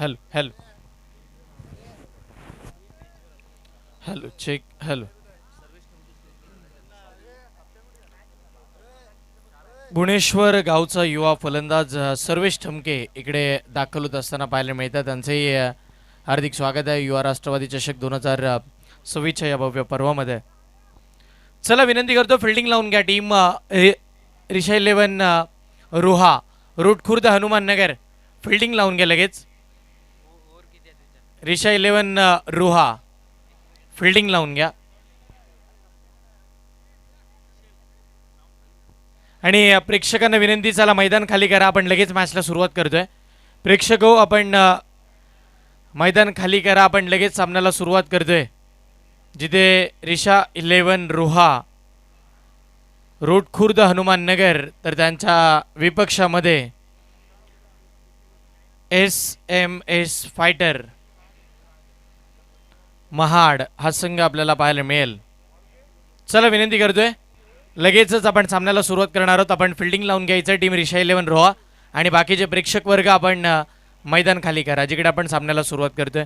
Hello hello hello check hello. Bhubaneswar गावचा युवा फलंदाज सर्वेश ठमके इकडे दाखल होत असताना पाहायला मिळतात. त्यांचंही हार्दिक स्वागत आहे युवा राष्ट्रवादी चषक 2026च्या या भव्य पर्वामध्ये. चला विनंती करतो फिल्डिंग लावून घ्या team Risha 11 Roha route Khurd Hanuman Nagar. Fielding लावून घ्या लगेच. रिषा 11 रोहा फिल्डिंग लावून घ्या. आणि प्रेक्षकांना विनंती, चला मैदान खाली करा, आपण लगेच मॅचला सुरुवात करतोय. प्रेक्षक हो, आपण मैदान खाली करा, आपण लगेच सामन्याला सुरुवात करतोय. जिथे रिषा 11 रोहा रोड खुर्द हनुमान नगर तर त्यांच्या विपक्षामध्ये SMS फायटर महाड हा संघ आपल्याला पाहायला मिळेल. चला विनंती करतोय, लगेचच आपण सामन्याला सुरुवात करणार आहोत. आपण फिल्डिंग लावून घ्यायचं टीम रिषा 11 रोहा आणि बाकीचे प्रेक्षक वर्ग आपण मैदान खाली करा जिकडे आपण सामन्याला सुरुवात करतोय.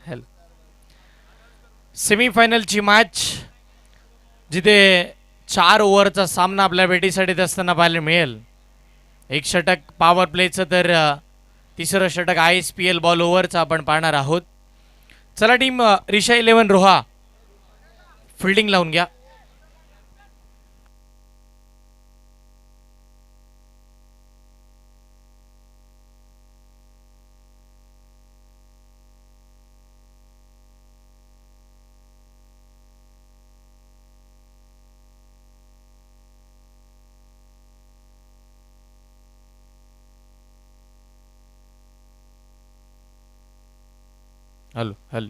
हॅलो. सेमीफायनलची मॅच जिथे 4 ओव्हरचा सामना आपल्या भेटीसाठी असताना पाहायला मिळेल. एक षटक पॉवर प्लेचं तर तिसरं षटक ISPL बॉल ओव्हरचं आपण पाहणार आहोत. चला टीम रिषा 11 रोहा फिल्डिंग लावून घ्या. Hello hello.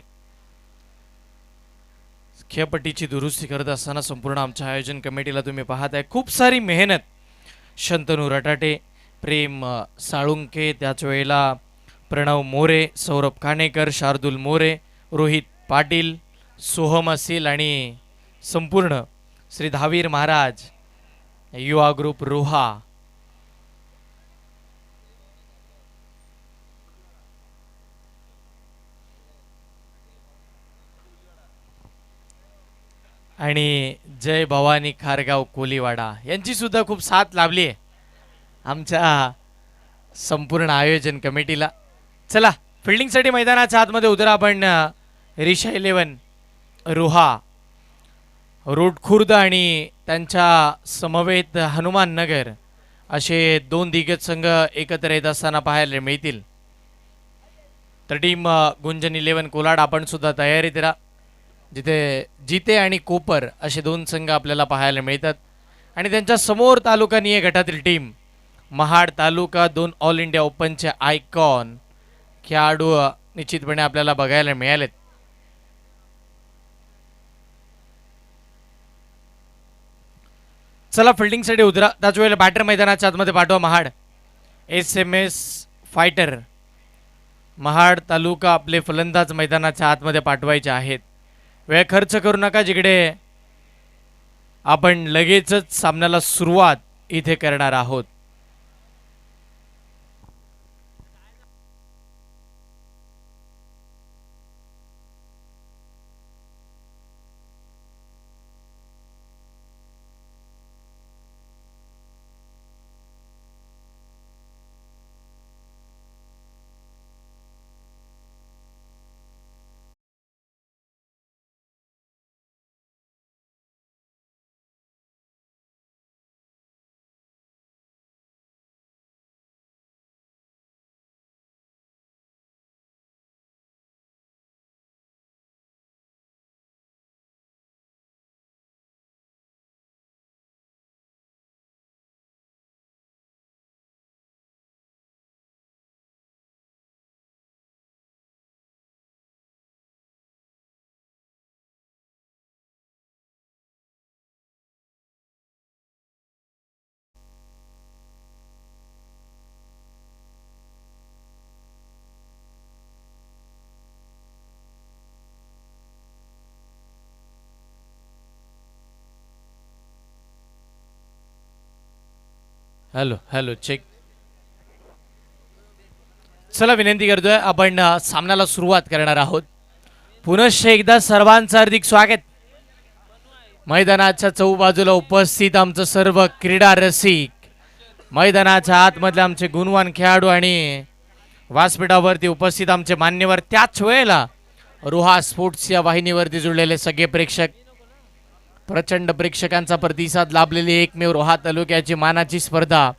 खेळपट्टीची दुरुस्ती करत असताना संपूर्ण आमच्या आयोजन कमिटीला तुम्ही पाहत आहे. खूप सारी मेहनत. शंतनू रटाटे, प्रेम साळुंके, त्याच वेळेला प्रणव मोरे, सौरभ काणेकर, शार्दूल मोरे, रोहित पाटील, सोहम असील आणि संपूर्ण श्री धावीर महाराज युवा ग्रुप रोहा. आणि जय भवानी खारगाव कोलीवाडा यांची सुद्धा खूप साथ लाभली आहे आमच्या संपूर्ण आयोजन कमिटीला. चला फिल्डिंगसाठी मैदानाच्या आतमध्ये उतरा आपण. रिषा 11 रोहा रोड खुर्द आणि त्यांच्या समवेत हनुमान नगर असे 2 दिग्गज संघ एकत्र येत असताना पाहायला मिळतील. तर टीम गुंजन 11 कोलाड आपण सुद्धा तयारीत राहा. जिथे जिते आणि कोपर असे 2 संघ आपल्याला पाहायला मिळतात. आणि त्यांच्या समोर तालुका निय गटातील टीम महाड तालुका 2 ऑल इंडिया ओपनचे आयकॉन खेळाडू निश्चितपणे आपल्याला बघायला मिळालेत. चला फिल्डिंगसाठी उतरा. त्याच वेळेला बॅटर मैदानाच्या आतमध्ये पाठवा. महाड SMS फायटर महाड तालुका आपले फलंदाज मैदानाच्या आतमध्ये पाठवायचे आहेत. वेळ खर्च करू नका. जिकडे आपण लगेचच सामन्याला सुरुवात इथे करणार आहोत. Hello hello check. चला विनंती करतोय आपण सामन्याला सुरुवात करणार आहोत. पुनश्च एकदा सर्वांचं हार्दिक स्वागत. मैदानाच्या चौबाजूला उपस्थित आमचं सर्व क्रीडा रसिक, मैदानाच्या आतमधले आमचे गुणवान खेळाडू आणि व्यासपीठावरती उपस्थित आमचे मान्यवर, त्याच वेळेला रोहा स्पोर्ट्स या वाहिनीवरती जुळलेले सगळे प्रेक्षक, प्रचंड प्रेक्षकांचा प्रतिसाद लाभलेली एकमेव रोहा तालुक्याची मानाची स्पर्धा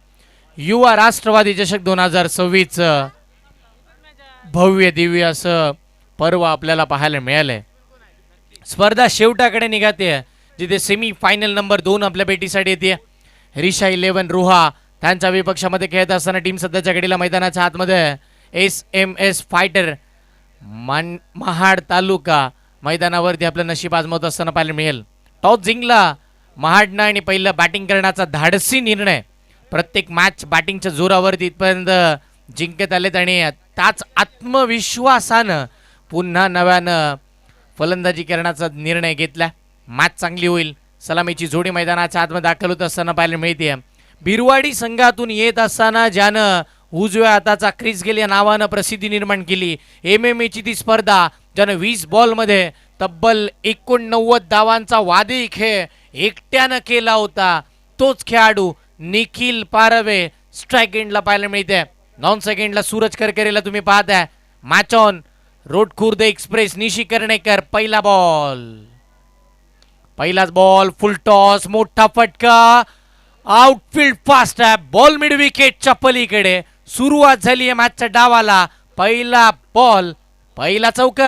युवा राष्ट्रवादी चषक 2026 भव्य दिव्य असं पर्व आपल्याला पाहायला मिळालंय. स्पर्धा शेवटाकडे निघते, जिथे सेमी फायनल नंबर 2 आपल्या भेटीसाठी येते. रिशा 11 रोहा त्यांच्या विपक्षामध्ये खेळत असताना टीम सध्याच्या घडीला मैदानाच्या आतमध्ये SMS फायटर महाड तालुका मैदानावरती आपलं नशीब आजमावत असताना पाहायला मिळेल. टॉस जिंकला महाडनं आणि पहिलं बॅटिंग करण्याचा धाडसी निर्णय. प्रत्येक मॅच बॅटिंगच्या जोरावरती इथपर्यंत जिंकत आलेत आणि त्याच आत्मविश्वासानं पुन्हा नव्यानं फलंदाजी करण्याचा निर्णय घेतला. मॅच चांगली होईल. सलामीची जोडी मैदानाच्या आतमध्ये दाखल होत असताना पाहायला मिळते. बिरवाडी संघातून येत असताना ज्यानं उजव्या हाताचा क्रिस गेल या नावानं प्रसिद्धी निर्माण केली, MMA ची ती स्पर्धा ज्यानं 20 बॉलमध्ये तब्बल 89 धावांचा वादळी खेळ एकट्यानं केला होता, तोच खेळाडू निखिल पारवे स्ट्राईक एंडला पाहायला मिळते. नॉन सेकंडला सूरज करकरेला तुम्ही पाहताय. Match on. Road Khurd express निशी कर्णेकर. पहिला बॉल, पहिलाच बॉल, फुल टॉस, मोठा फटका, आउटफील्ड फास्ट आहे. बॉल मिड विकेटच्या पलीकडे. सुरुवात झाली आहे मॅचच्या डावाला. पहिला बॉल, पहिला चौकार.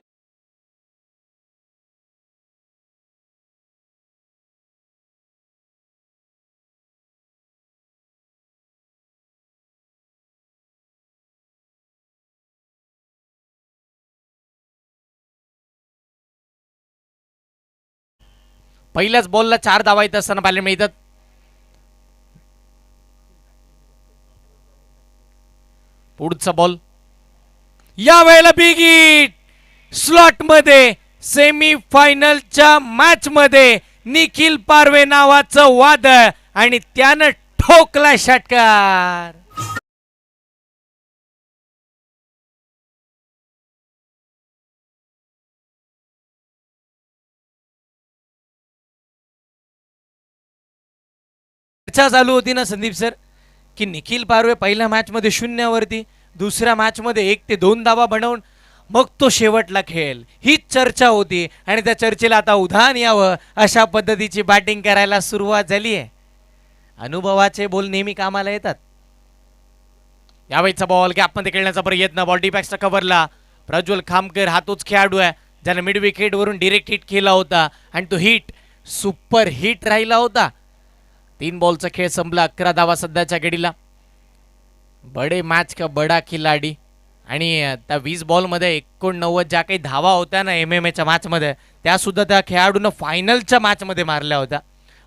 पहिल्याच बॉलला 4 धावा येत असताना पाहायला मिळतात. पुढचा बॉल, या वेळेला बिग हिट. स्लॉट मध्ये सेमी फायनलच्या मॅच मध्ये निखिल पारवे नावाचं वादळ आणि त्यानं ठोकला षटकार. चर्चा चालू होती ना संदीप सर, की निखिल पारवे पहिल्या मॅच मध्ये 0वरती, दुसऱ्या मॅच मध्ये 1 ते 2 धावा बनवून मग तो शेवटला खेळ. हीच चर्चा होती आणि त्या चर्चेला आता उधाण यावं अशा पद्धतीची बॅटिंग करायला सुरुवात झाली आहे. अनुभवाचे बोल नेहमी कामाला येतात. यावेळीचा बॉल गॅपमध्ये खेळण्याचा प्रयत्न. बॉल डीपॅक्सचा कव्हरला. प्रज्वल खामकर हा तोच खेळाडू आहे ज्याने मिड विकेट वरून डिरेक्ट हिट केला होता आणि तो हिट सुपर हिट राहिला होता. 3 बॉलचा खेळ संपला. 11 धावा सध्याच्या घडीला. बडे मॅच का बडा खिलाडी. आणि त्या 20 बॉलमध्ये 89 ज्या काही धावा होत्या ना MMA मॅचमध्ये, त्या सुद्धा त्या खेळाडूनं फायनलच्या मॅचमध्ये मारल्या होत्या.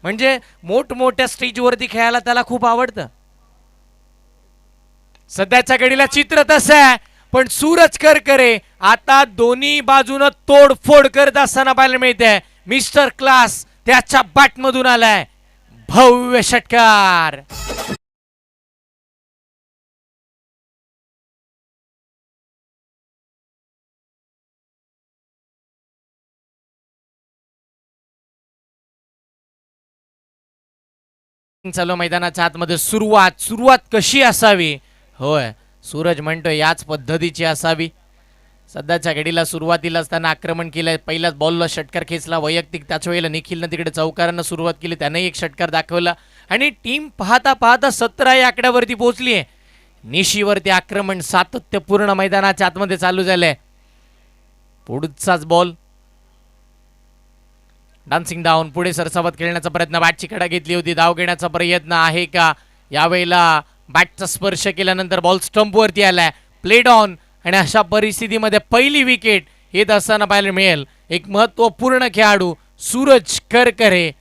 म्हणजे मोठमोठ्या स्टेजवरती खेळायला त्याला खूप आवडतं. सध्याच्या घडीला चित्र तसं आहे, पण सूरज करकरे आता दोन्ही बाजूनं तोडफोड करत असताना पाहायला मिळते. मिस्टर क्लास त्याच्या बॅटमधून आलाय. भव्य षटकार. चालू मैदानाच्या आतमध्ये सुरुवात कशी असावी? होय, सूरज म्हणतोय याच पद्धतीची असावी. सध्याच्या घडीला सुरुवातीला असताना आक्रमण केलंय. पहिल्याच बॉलला षटकार खेचला वैयक्तिक. त्याच वेळेला निखिलनं तिकडे चौकारांना सुरुवात केली, त्यानेही एक षटकार दाखवला आणि टीम पाहता पाहता 17 या आकड्यावरती पोहोचली आहे. निशीवरती आक्रमण सातत्यपूर्ण मैदानाच्या आतमध्ये चालू झालंय. पुढचाच बॉल, डान्सिंग डाऊन. पुढे सरसावत खेळण्याचा प्रयत्न. बॅटची कडा घेतली होती. धाव घेण्याचा प्रयत्न आहे का? यावेळेला बॅटचा स्पर्श केल्यानंतर बॉल स्टंपवरती आलाय. Played on. आणि अशा परिस्थितीमध्ये पहिली विकेट येत असताना पाहायला मिळेल एक महत्त्वपूर्ण खेळाडू सूरज करकरे.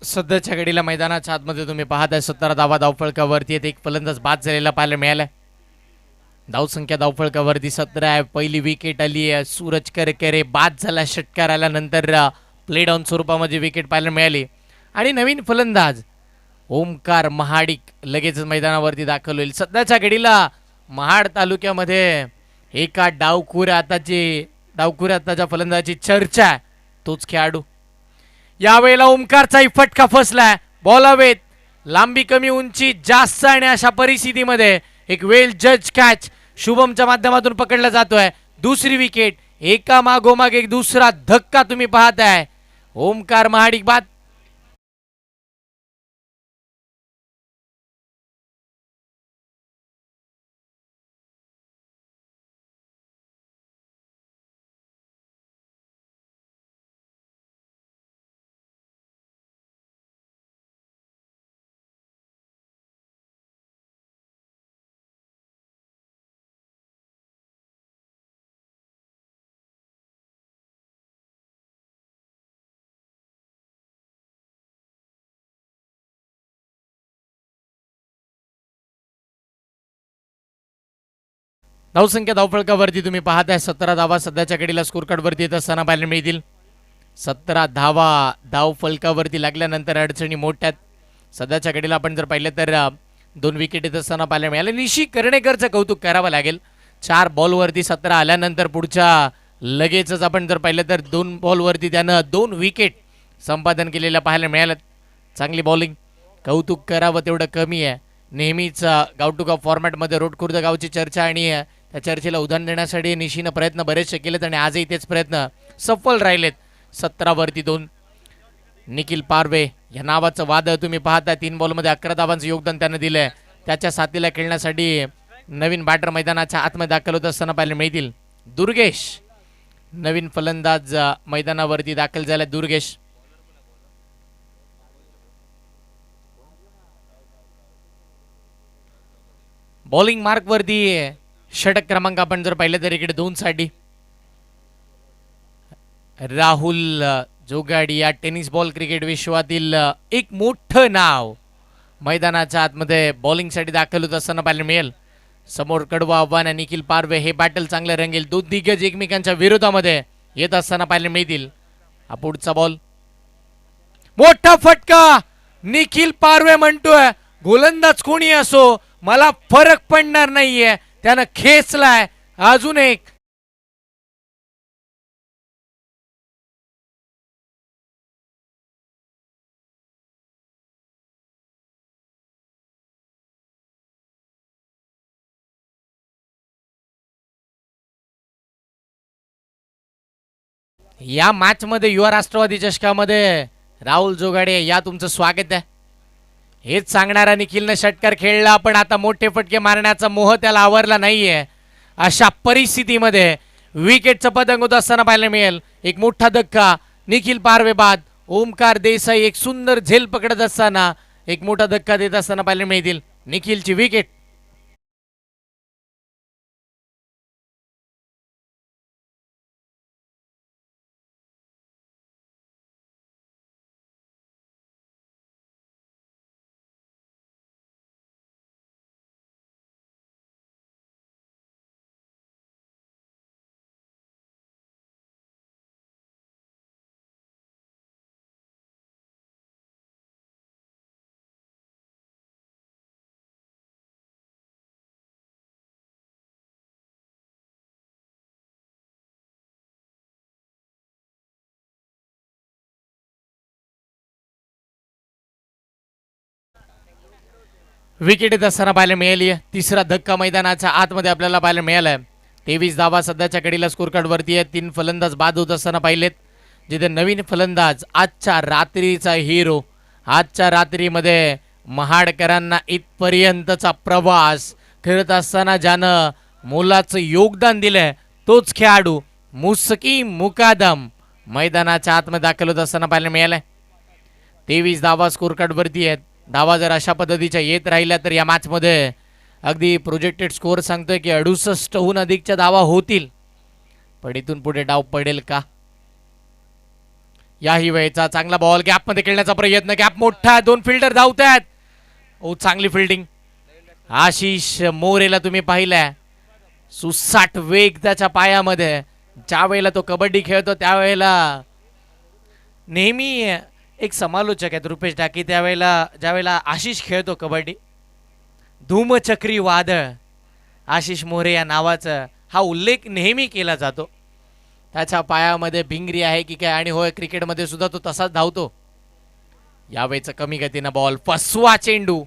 सध्याच्या घडीला मैदानाच्या आतमध्ये तुम्ही पाहताय 17 धावा धावफलकावरती आहेत. एक फलंदाज बाद झालेला पाहायला मिळालाय. धावसंख्या धावफलकावरती 17 आहे. पहिली विकेट आली आहे. सूरज करकरे बाद झाला. षटकार आल्यानंतर प्ले डाऊन स्वरूपामध्ये विकेट पाहायला मिळाली आणि नवीन फलंदाज ओमकार महाडिक लगेच मैदानावरती दाखल होईल. सध्याच्या घडीला महाड तालुक्यामध्ये एका डावखुऱ्या फलंदाजाची चर्चा आहे. तोच खेळाडू यावेळेला ओमकारचाही फटका फसलाय. बॉल हवेत, लांबी कमी, उंची जास्त आणि अशा परिस्थितीमध्ये एक वेल जज कॅच शुभमच्या माध्यमातून पकडला जातोय. दुसरी विकेट, एका मागोमाग एक दुसरा धक्का तुम्ही पाहताय. ओमकार महाडिक बाद. धावसंख्या धावफलकावरती तुम्ही पाहताय 17 धावा सध्याच्या घडीला स्कोर कार्डवरती येत असताना पाहायला मिळतील. 17 धावा धावफलकावरती लागल्यानंतर अडचणी मोठ्यात. सध्याच्या घडीला आपण जर पाहिलं तर 2 विकेट येत असताना पाहायला मिळाले. निशी कर्णेकरचं कौतुक करावं लागेल. 4 बॉलवरती 17 आल्यानंतर पुढच्या लगेचच आपण जर पाहिलं तर 2 बॉलवरती त्यानं 2 विकेट संपादन केलेलं पाहायला मिळालं. चांगली बॉलिंग, कौतुक करावं तेवढं कमी आहे. नेहमीच गाव टू गाव फॉर्मॅटमध्ये रोडखुर्द गावची चर्चा आणि त्या चर्चेला उदाहरण देण्यासाठी निशीनं प्रयत्न बरेचसे केलेत आणि आजही तेच प्रयत्न सफल राहिलेत. 17 वरती 2. निखिल पारवे या नावाचं वादळ तुम्ही पाहता. 3 बॉलमध्ये 11 धावांचं योगदान त्यानं दिलंय. त्याच्या साथीला खेळण्यासाठी नवीन बॅटर मैदानाच्या आतमध्ये दाखल होत असताना पाहायला मिळतील. दुर्गेश नवीन फलंदाज मैदानावरती दाखल झाला. दुर्गेश बॉलिंग मार्क वरती षटक क्रमांक आपण जर पाहिलं तर इकडे 2 साठी राहुल जोगाडी या टेनिस बॉल क्रिकेट विश्वातील एक मोठं नाव मैदानाच्या आतमध्ये बॉलिंगसाठी दाखल होत असताना पाहायला मिळेल. समोर कडवं आव्हान आणि निखिल पारवे हे बॅटल चांगलं रंगेल. 2 दिग्गज एकमेकांच्या विरोधामध्ये येत असताना पाहायला मिळतील. हा पुढचा बॉल, मोठा फटका. निखिल पारवे म्हणतोय गोलंदाज कोणी असो मला फरक पडणार नाहीये. त्यानं खेचलाय. अजून एक या मॅच मध्ये युवा राष्ट्रवादी चषकामध्ये राहुल जोगाडे या तुमचं स्वागत आहे. हेच सांगणारा निखिलनं षटकार खेळला पण आता मोठे फटके मारण्याचा मोह त्याला आवरला नाहीये. अशा परिस्थितीमध्ये विकेटचं पतंग होत असताना पाहायला मिळेल. एक मोठा धक्का, निखिल पारवे बाद. ओमकार देसाई एक सुंदर झेल पकडत असताना एक मोठा धक्का देत असताना पाहायला मिळतील. निखिलची विकेट. विकेट येत असताना पाहायला मिळाली. तिसरा धक्का मैदानाच्या आतमध्ये आपल्याला पाहायला मिळालाय. 23 धावा सध्याच्या घडीला स्कोर कार्ड वरती आहे. 3 फलंदाज बाद होत असताना पाहिलेत. जिथे नवीन फलंदाज आजच्या रात्रीचा हिरो, आजच्या रात्रीमध्ये महाडकरांना इथपर्यंतचा प्रवास करत असताना ज्यानं मोलाचं योगदान दिलंय तोच खेळाडू मुस्कीम मुकादम मैदानाच्या आतमध्ये दाखल होत असताना पाहायला मिळालाय. 23 धावा स्कोर कार्ड वरती आहेत. धावा जर अशा पद्धतीच्या येत राहिल्या तर या मॅचमध्ये अगदी प्रोजेक्टेड स्कोअर सांगतोय की 68हून अधिकच्या धावा होतील. पण इथून पुढे डाव पडेल का? याही वेळेचा चांगला बॉल गॅपमध्ये खेळण्याचा प्रयत्न, गॅप मोठा, दोन फिल्डर धावत आहेत. ओ चांगली फिल्डिंग. आशिष मोरेला तुम्ही पाहिलंय, सुसाट वेग त्याच्या पायामध्ये. ज्या वेळेला तो कबड्डी खेळतो त्यावेळेला नेहमी एक समालोचक आहेत रुपेश डाकी, त्यावेळेला ज्यावेळेला आशिष खेळतो कबड्डी, धूमचक्री वादळ आशिष मोरे या नावाचा हा उल्लेख नेहमी केला जातो. त्याच्या पायामध्ये भिंगरी आहे की काय, आणि होय क्रिकेटमध्ये सुद्धा तो तसाच धावतो. यावेळेचा कमी गतीनं बॉल, फसवा चेंडू,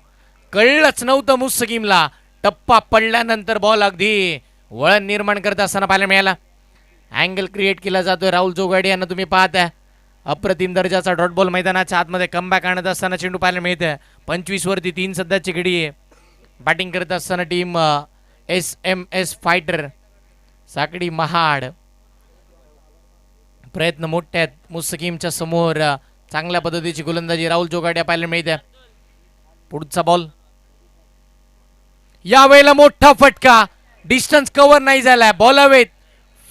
कळलंच नव्हतं मुस्तकीमला. टप्पा पडल्यानंतर बॉल अगदी वळण निर्माण करत असताना पाहायला मिळाला. अँगल क्रिएट केला जातोय राहुल जोगाडे यांना तुम्ही पाहताय. अप्रतिम दर्जाचा डॉट बॉल मैदानाच्या आतमध्ये कमबॅक आणत असताना चेंडू पाहायला मिळतंय. 25 वरती 3 सध्याची घडी आहे. बॅटिंग करत असताना टीम SMS फायटर साकडी महाड. प्रयत्न मोठे आहेत मुस्तकीमच्या समोर. चांगल्या पद्धतीची गोलंदाजी राहुल जोगाडे पाहायला मिळते. पुढचा बॉल, यावेळेला मोठा फटका, डिस्टन्स कव्हर नाही झालाय. बॉल हवेत,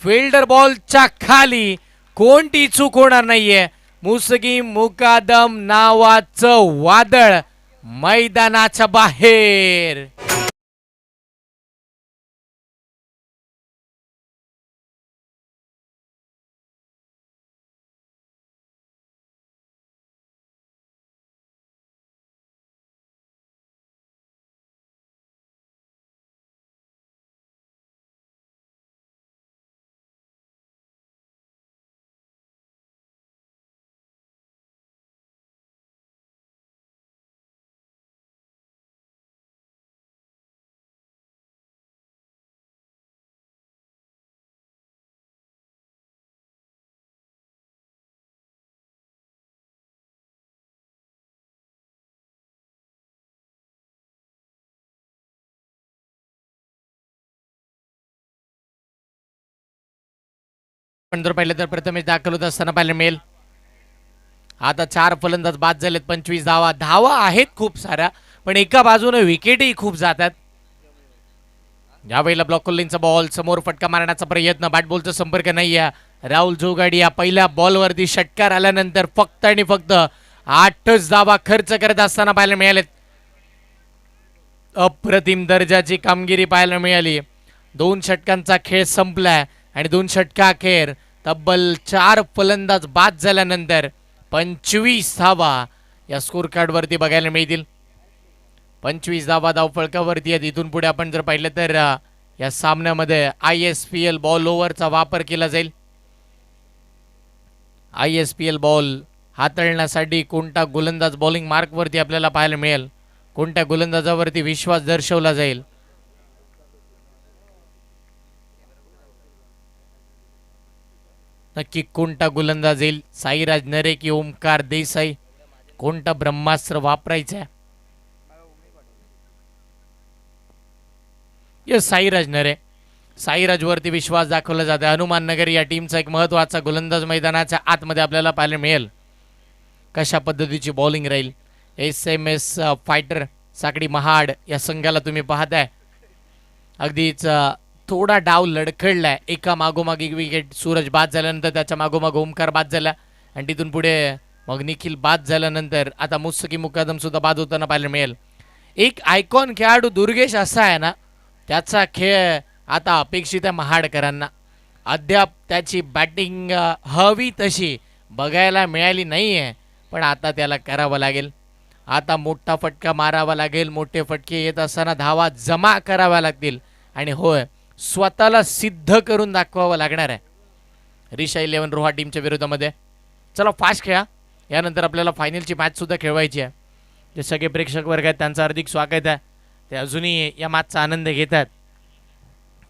फिल्डर बॉलच्या खाली, कोणती चूक होणार नाहीये. मुस्तकीम मुकादम नावाचं वादळ मैदानाच्या बाहेर. पण जर पाहिलं तर प्रथमेश दाखल होत असताना पाहिलं मिळेल. आता 4 फलंदाज बाद झालेत. 25 धावा. धावा आहेत खूप साऱ्या, पण एका बाजूने विकेटही खूप जातात. यावेळेला ब्लॉक कॉलिंगचा बॉल, समोर फटका मारण्याचा प्रयत्न, बॅट बॉलचा संपर्क नाही आहे. राहुल जोगाडी या पहिल्या बॉलवरती षटकार आल्यानंतर फक्त आणि फक्त 8च धावा खर्च करत असताना पाहायला मिळालेत. अप्रतिम दर्जाची कामगिरी पाहायला मिळाली. 2 षटकांचा खेळ संपलाय आणि 2 षटका अखेर तब्बल 4 फलंदाज बाद झाल्यानंतर 25 धावा या स्कोर कार्डवरती बघायला मिळतील. 25 धावा धावफळकावरती आहेत. इथून पुढे आपण जर पाहिलं तर या सामन्यामध्ये ISPL बॉल ओव्हरचा वापर केला जाईल. ISPL बॉल हाताळण्यासाठी कोणता गोलंदाज बॉलिंग मार्कवरती आपल्याला पाहायला मिळेल, कोणत्या गोलंदाजावरती विश्वास दर्शवला जाईल. नक्की कोणता गोलंदाज येईल, साईराज नरे की ओमकार देसाई, कोणता ब्रह्मास्त्र वापरायचं आहे. यस, साईराज नरे. साईराजवरती विश्वास दाखवला जातो. हनुमान नगर या टीमचा एक महत्त्वाचा गोलंदाज मैदानाच्या आतमध्ये आपल्याला पाहायला मिळेल. कशा पद्धतीची बॉलिंग राहील. SMS फायटर साकडी महाड या संघाला तुम्ही पाहताय. अगदीच थोडा डाव लडखडलाय. एका मागोमाग एक विकेट सूरज बाद झाल्यानंतर त्याच्या मागोमाग ओमकार बाद झाला, आणि तिथून पुढे मग निखिल बाद झाल्यानंतर आता मुस्तकीम मुकादम सुद्धा बाद होताना पाहायला मिळेल. एक आयकॉन खेळाडू दुर्गेश असा आहे ना, त्याचा खेळ आता अपेक्षित आहे महाडकरांना. अद्याप त्याची बॅटिंग हवी तशी बघायला मिळाली नाही आहे, पण आता त्याला करावं लागेल. आता मोठा फटका मारावा लागेल. मोठे फटके येत असताना धावा जमा कराव्या लागतील, आणि होय, स्वतःला सिद्ध करून दाखवावं लागणार आहे रिशा 11 रोहा टीमच्या विरोधामध्ये. चला फास्ट खेळा. यानंतर आपल्याला फायनलची मॅचसुद्धा खेळवायची आहे. जे सगळे प्रेक्षक वर्ग आहेत त्यांचं हार्दिक स्वागत आहे. ते अजूनही या मॅचचा आनंद घेतात.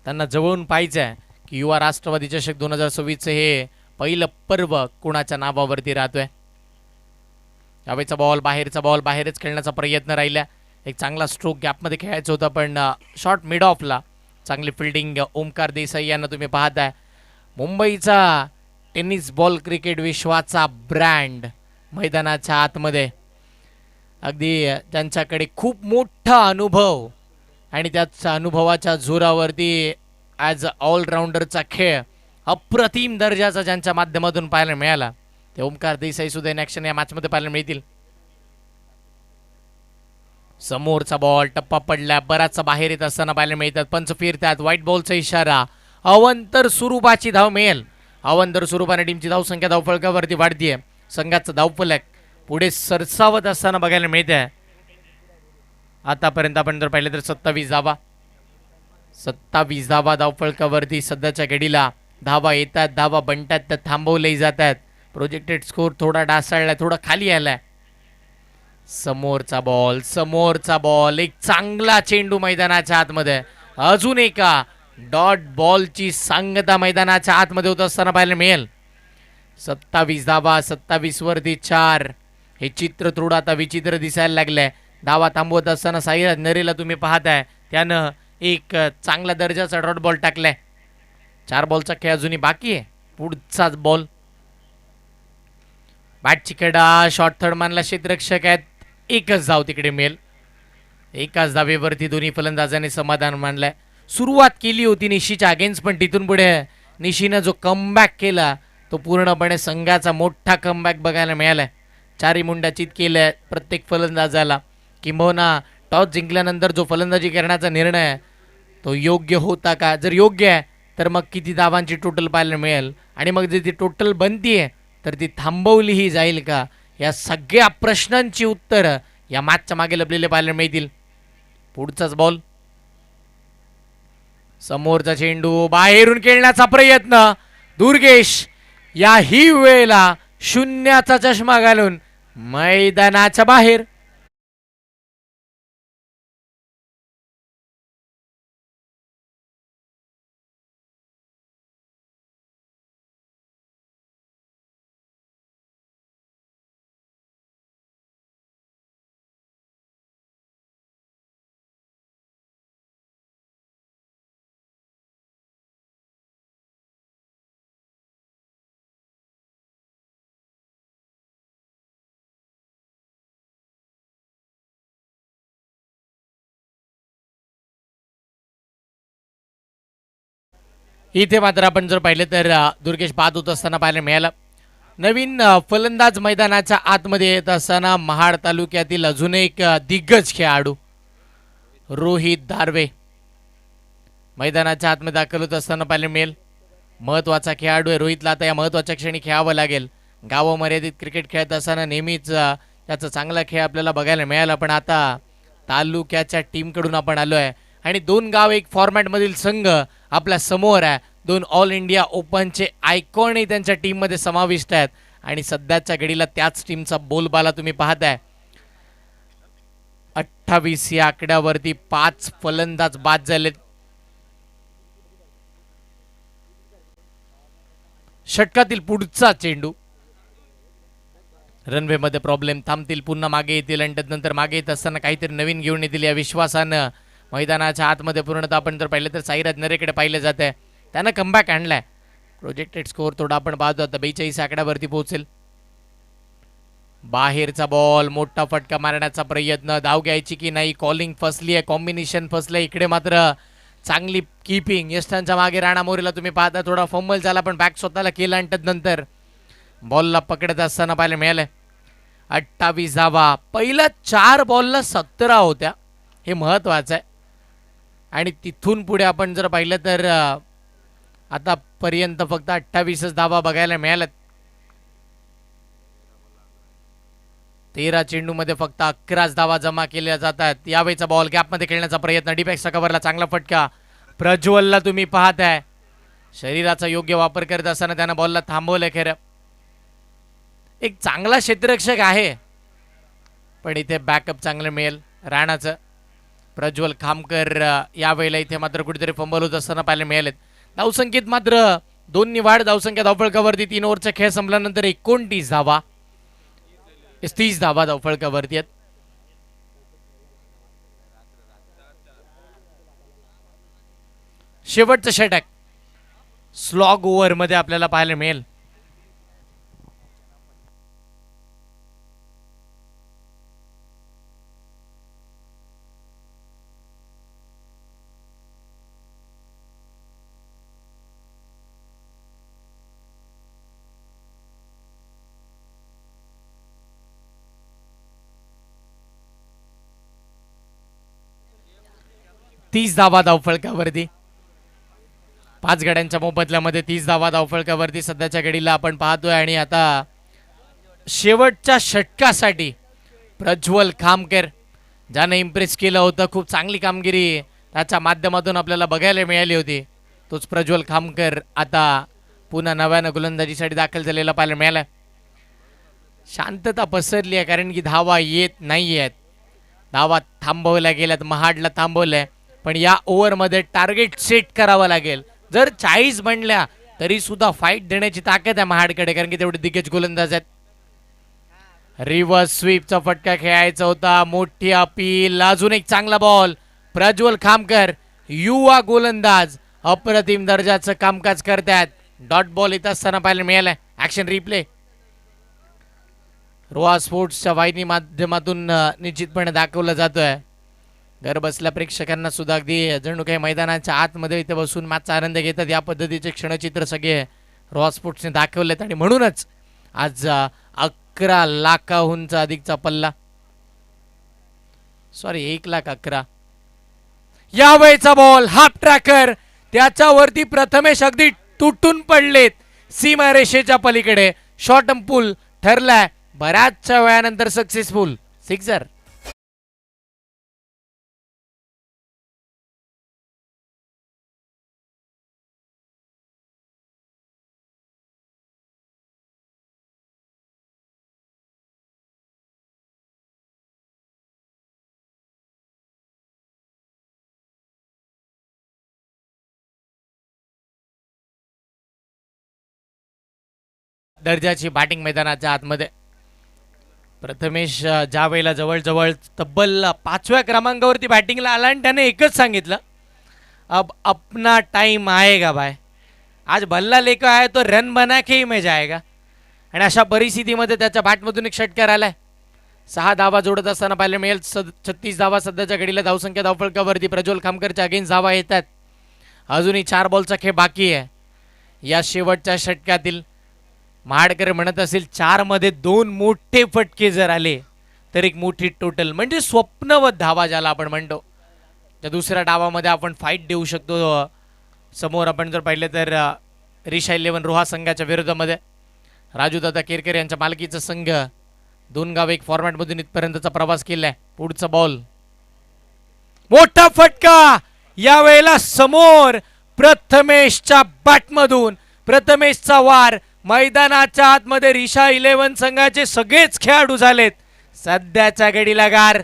त्यांना जवळून पाहायचं आहे की युवा राष्ट्रवादी चषक 2026चं हे पहिलं पर्व कुणाच्या नावावरती राहतोय. यावेळेचा बॉल, बाहेरचा बॉल, बाहेरच खेळण्याचा प्रयत्न राहिला. एक चांगला स्ट्रोक गॅपमध्ये खेळायचं होतं, पण शॉर्ट मिड ऑफला चांगली फिल्डिंग ओमकार देसाई यांना तुम्ही पाहताय. मुंबईचा टेनिस बॉल क्रिकेट विश्वाचा ब्रँड मैदानाच्या आतमध्ये. अगदी त्यांच्याकडे खूप मोठा अनुभव, आणि त्याच्या अनुभवाच्या जोरावरती ॲज अ ऑलराऊंडरचा खेळ अप्रतिम दर्जाचा ज्यांच्या माध्यमातून पाहायला मिळाला, ते ओमकार देसाई सुद्धा इन ॲक्शन या मॅचमध्ये पाहायला मिळतील. समोरचा बॉल टप्पा पडला, बराचसा बाहेर येत असताना पाहायला मिळतात. पंच फिरतात, व्हाईट बॉलचा इशारा. अवंतर स्वरूपाची धाव मिळेल. अवंतर स्वरूपाने टीमची धावसंख्या धावफलकावरती वाढतीये. संघाचं धावफलक पुढे सरसावत असताना बघायला मिळते. आतापर्यंत आपण जर पाहिलं तर 27 धावा, 27 धावा धावफलकावरती सध्याच्या घडीला. धावा येतात, धावा बनतात, तर थांबवलेही जातात. प्रोजेक्टेड स्कोर थोडा ढासळलाय, थोडा खाली आलाय. समोरचा बॉल एक चांगला चेंडू मैदानाच्या आतमध्ये. अजून एका डॉट बॉलची सांगता मैदानाच्या आतमध्ये होत असताना पाहायला मिळेल. 27 धावा, 27 वरती 4. हे चित्र थोडं आता विचित्र दिसायला लागलंय. धावा थांबवत असताना साईराज नरेला तुम्ही पाहताय, त्यानं एक चांगला दर्जाचा डॉट बॉल टाकलाय. 4 बॉलचा खेळ अजूनही बाकी आहे. पुढचाच बॉल, बॅटची कडा, शॉर्ट थर्ड मानला क्षेत्ररक्षक आहेत. एकच धाव तिकडे मिळेल. एकाच धावेवरती दोन्ही फलंदाजांनी समाधान मानलंय. सुरुवात केली होती निशीच्या अगेन्स्ट, पण तिथून पुढे निशीनं जो कमबॅक केला तो पूर्णपणे संघाचा मोठा कमबॅक बघायला मिळालाय. 4 मुंड्या चित केल्या प्रत्येक फलंदाजाला. किंबहुना टॉस जिंकल्यानंतर जो फलंदाजी करण्याचा निर्णय आहे तो योग्य होता का? जर योग्य आहे तर मग किती धावांची टोटल पाहायला मिळेल, आणि मग जर ती टोटल बनतीये तर ती थांबवलीही जाईल का? या सगळ्या प्रश्नांची उत्तरं या मॅचच्या मागे लपलेले पाहायला मिळतील. पुढचाच बॉल, समोरचा चेंडू, बाहेरून खेळण्याचा प्रयत्न. दुर्गेश याही वेळेला शून्याचा चष्मा घालून मैदानाच्या बाहेर. इथे मात्र आपण जर पाहिलं तर दुर्गेश बाद होत असताना पाहायला मिळालं. नवीन फलंदाज मैदानाच्या आतमध्ये येत असताना महाड तालुक्यातील अजून एक दिग्गज खेळाडू रोहित दारवे मैदानाच्या आतमध्ये दाखल होत असताना पाहायला मिळेल. महत्त्वाचा खेळाडू आहे रोहितला. आता या महत्त्वाच्या क्षणी खेळावं लागेल. गाव मर्यादित क्रिकेट खेळत असताना नेहमीच त्याचा चांगला खेळ आपल्याला बघायला मिळाला, पण आता तालुक्याच्या टीमकडून आपण आलो आहे आणि 2 गाव एक फॉर्मॅटमधील संघ आपल्या समोर आहे. 2 ऑल इंडिया ओपनचे आयकॉनही त्यांच्या टीममध्ये समाविष्ट आहेत आणि सध्याच्या घडीला त्याच टीमचा बोलबाला तुम्ही पाहताय. 28 या आकड्यावरती 5 फलंदाज बाद झालेत. षटकातील पुढचा चेंडू, रनवे मध्ये प्रॉब्लेम, थांबतील, पुन्हा मागे येतील आणि त्यानंतर मागे येत असताना काहीतरी नवीन घेऊन येतील या विश्वासानं मैदानाच्या आतमध्ये पूर्णतः आपण जर पाहिलं तर साईराज नरेकडे पाहिलं जात आहे. त्यानं कमबॅक आणलाय. प्रोजेक्टेड स्कोर थोडा आपण पाहतो आता 42 आकड्यावरती पोहोचेल. बाहेरचा बॉल, मोठा फटका मारण्याचा प्रयत्न, धाव घ्यायची की नाही, कॉलिंग फसली आहे, कॉम्बिनेशन फसलं. इकडे मात्र चांगली कीपिंग. यष्टांच्या मागे राणा मोरेला तुम्ही पाहता, थोडा फंबल झाला पण बॅक स्वतःला केला आणि त्यानंतर बॉलला पकडत असताना पाहायला मिळालंय. 28 धावा, पहिल्या 4 बॉलला 17 होत्या, हे महत्त्वाचं आहे. आणि तिथून पुढे आपण जर पाहिलं तर आतापर्यंत फक्त 28च धावा बघायला मिळाल्यात. 13 चेंडूमध्ये फक्त 11च धावा जमा केल्या जातात. यावेळीचा बॉल गॅपमध्ये खेळण्याचा प्रयत्न, डिफेक्सच्या कव्हरला चांगला फटका. प्रज्वलला तुम्ही पाहताय शरीराचा योग्य वापर करत असताना त्यानं बॉलला थांबवलं. खरं एक चांगला क्षेत्ररक्षक आहे, पण इथे बॅकअप चांगलं मिळेल राणाचं. प्रज्वल खामकर यावेळेला इथे मात्र कुठेतरी फंबल होत असताना पाहायला मिळालेत. धावसंख्येत मात्र 2 निवाड धावसंख्या धावफळकावरती. 3 ओव्हरचा खेळ संपल्यानंतर 29 धावा, 30 धावा धावफळकावरती आहेत. शेवटचं षटक स्लॉग ओव्हर मध्ये आपल्याला पाहायला मिळेल. 30 धावा धावफलकावरती. 5 गड्यांच्या मोबदल्यामध्ये 30 धावा धावफलकावरती सध्याच्या घडीला आपण पाहतोय. आणि आता शेवटच्या षटकासाठी प्रज्वल खामकर ज्याने इम्प्रेस केलं होतं, खूप चांगली कामगिरी त्याच्या माध्यमातून आपल्याला बघायला मिळाली होती, तोच प्रज्वल खामकर आता पुन्हा नव्यानं गोलंदाजीसाठी दाखल झालेला पाहायला मिळाला. शांतता पसरली आहे कारण की धावा येत नाही आहेत. धावा थांबवल्या गेल्यात, महाडला थांबवलंय, पण या ओव्हरमध्ये टार्गेट सेट करावं लागेल. जर 40 बनल्या तरी सुद्धा फाईट देण्याची ताकद आहे महाडकडे, कारण की तेवढे दिग्गज गोलंदाज आहेत. रिव्हर्स स्वीपचा फटका खेळायचा होता, मोठी अपील. अजून एक चांगला बॉल. प्रज्वल खामकर युवा गोलंदाज अप्रतिम दर्जाचं कामकाज करतात. डॉट बॉल येत असताना पाहायला मिळालाय. ऍक्शन रिप्ले रोहा स्पोर्ट्सच्या वाहिनी माध्यमातून निश्चितपणे दाखवला जातोय. घर बसल्या प्रेक्षकांना सुद्धा अगदी जणू काही मैदानाच्या आतमध्ये इथे बसून मॅचचा आनंद घेतात. या पद्धतीचे क्षणचित्र सगळे रोहा स्पोर्ट्सने दाखवलेत आणि म्हणूनच आज 11 लाखाहूनचा अधिकचा पल्ला, 1,11,000. यावेळेचा बॉल हाफ ट्रॅकर, त्याच्यावरती प्रथमेश अगदी तुटून पडलेत सीमारेषेच्या पलीकडे. शॉर्ट पुल ठरलाय बऱ्याचशा वेळानंतर सक्सेसफुल सिक्सर. दर्जाची बॅटिंग मैदानाच्या आतमध्ये. प्रथमेश ज्या वेळेला जवळजवळ तब्बल 5व्या क्रमांकावरती बॅटिंगला आला आणि त्याने एकच सांगितलं, अब अपना टाइम आएगा भाई, आज बल्ला लेकर आया तो रन बना के ही मैं जाएगा. आणि अशा परिस्थितीमध्ये त्याच्या बॅटमधून एक षटकार आलाय. 6 धावा जोडत असताना पाहायला मिळेल. 36 धावा सध्याच्या घडीला धावसंख्या धावफलकावरती. प्रज्वल खामकरच्या अगेन्स्ट धावा येतात. अजूनही 4 बॉलचा खेळ बाकी आहे. या शेवटच्या षटकातील महाडकर म्हणत असेल 4 मध्ये 2 मोठे फटके जर आले तर एक मोठी टोटल, म्हणजे स्वप्नवत धावा ज्याला आपण म्हणतो. त्या दुसऱ्या डावामध्ये आपण फाईट देऊ शकतो. समोर आपण जर पाहिलं तर रिशा 11 रोहा संघाच्या विरोधामध्ये राजूदादा केरकर यांच्या मालकीचा संघ 2 गाव 1 फॉर्मॅटमधून इथपर्यंतचा प्रवास केलाय. पुढचा बॉल, मोठा फटका यावेळेला समोर प्रथमेशच्या बॅटमधून. प्रथमेशचा वार. मैदानाच्या आतमध्ये रिशा 11 संघाचे सगळेच खेळाडू झालेत सध्याच्या घडीला गार.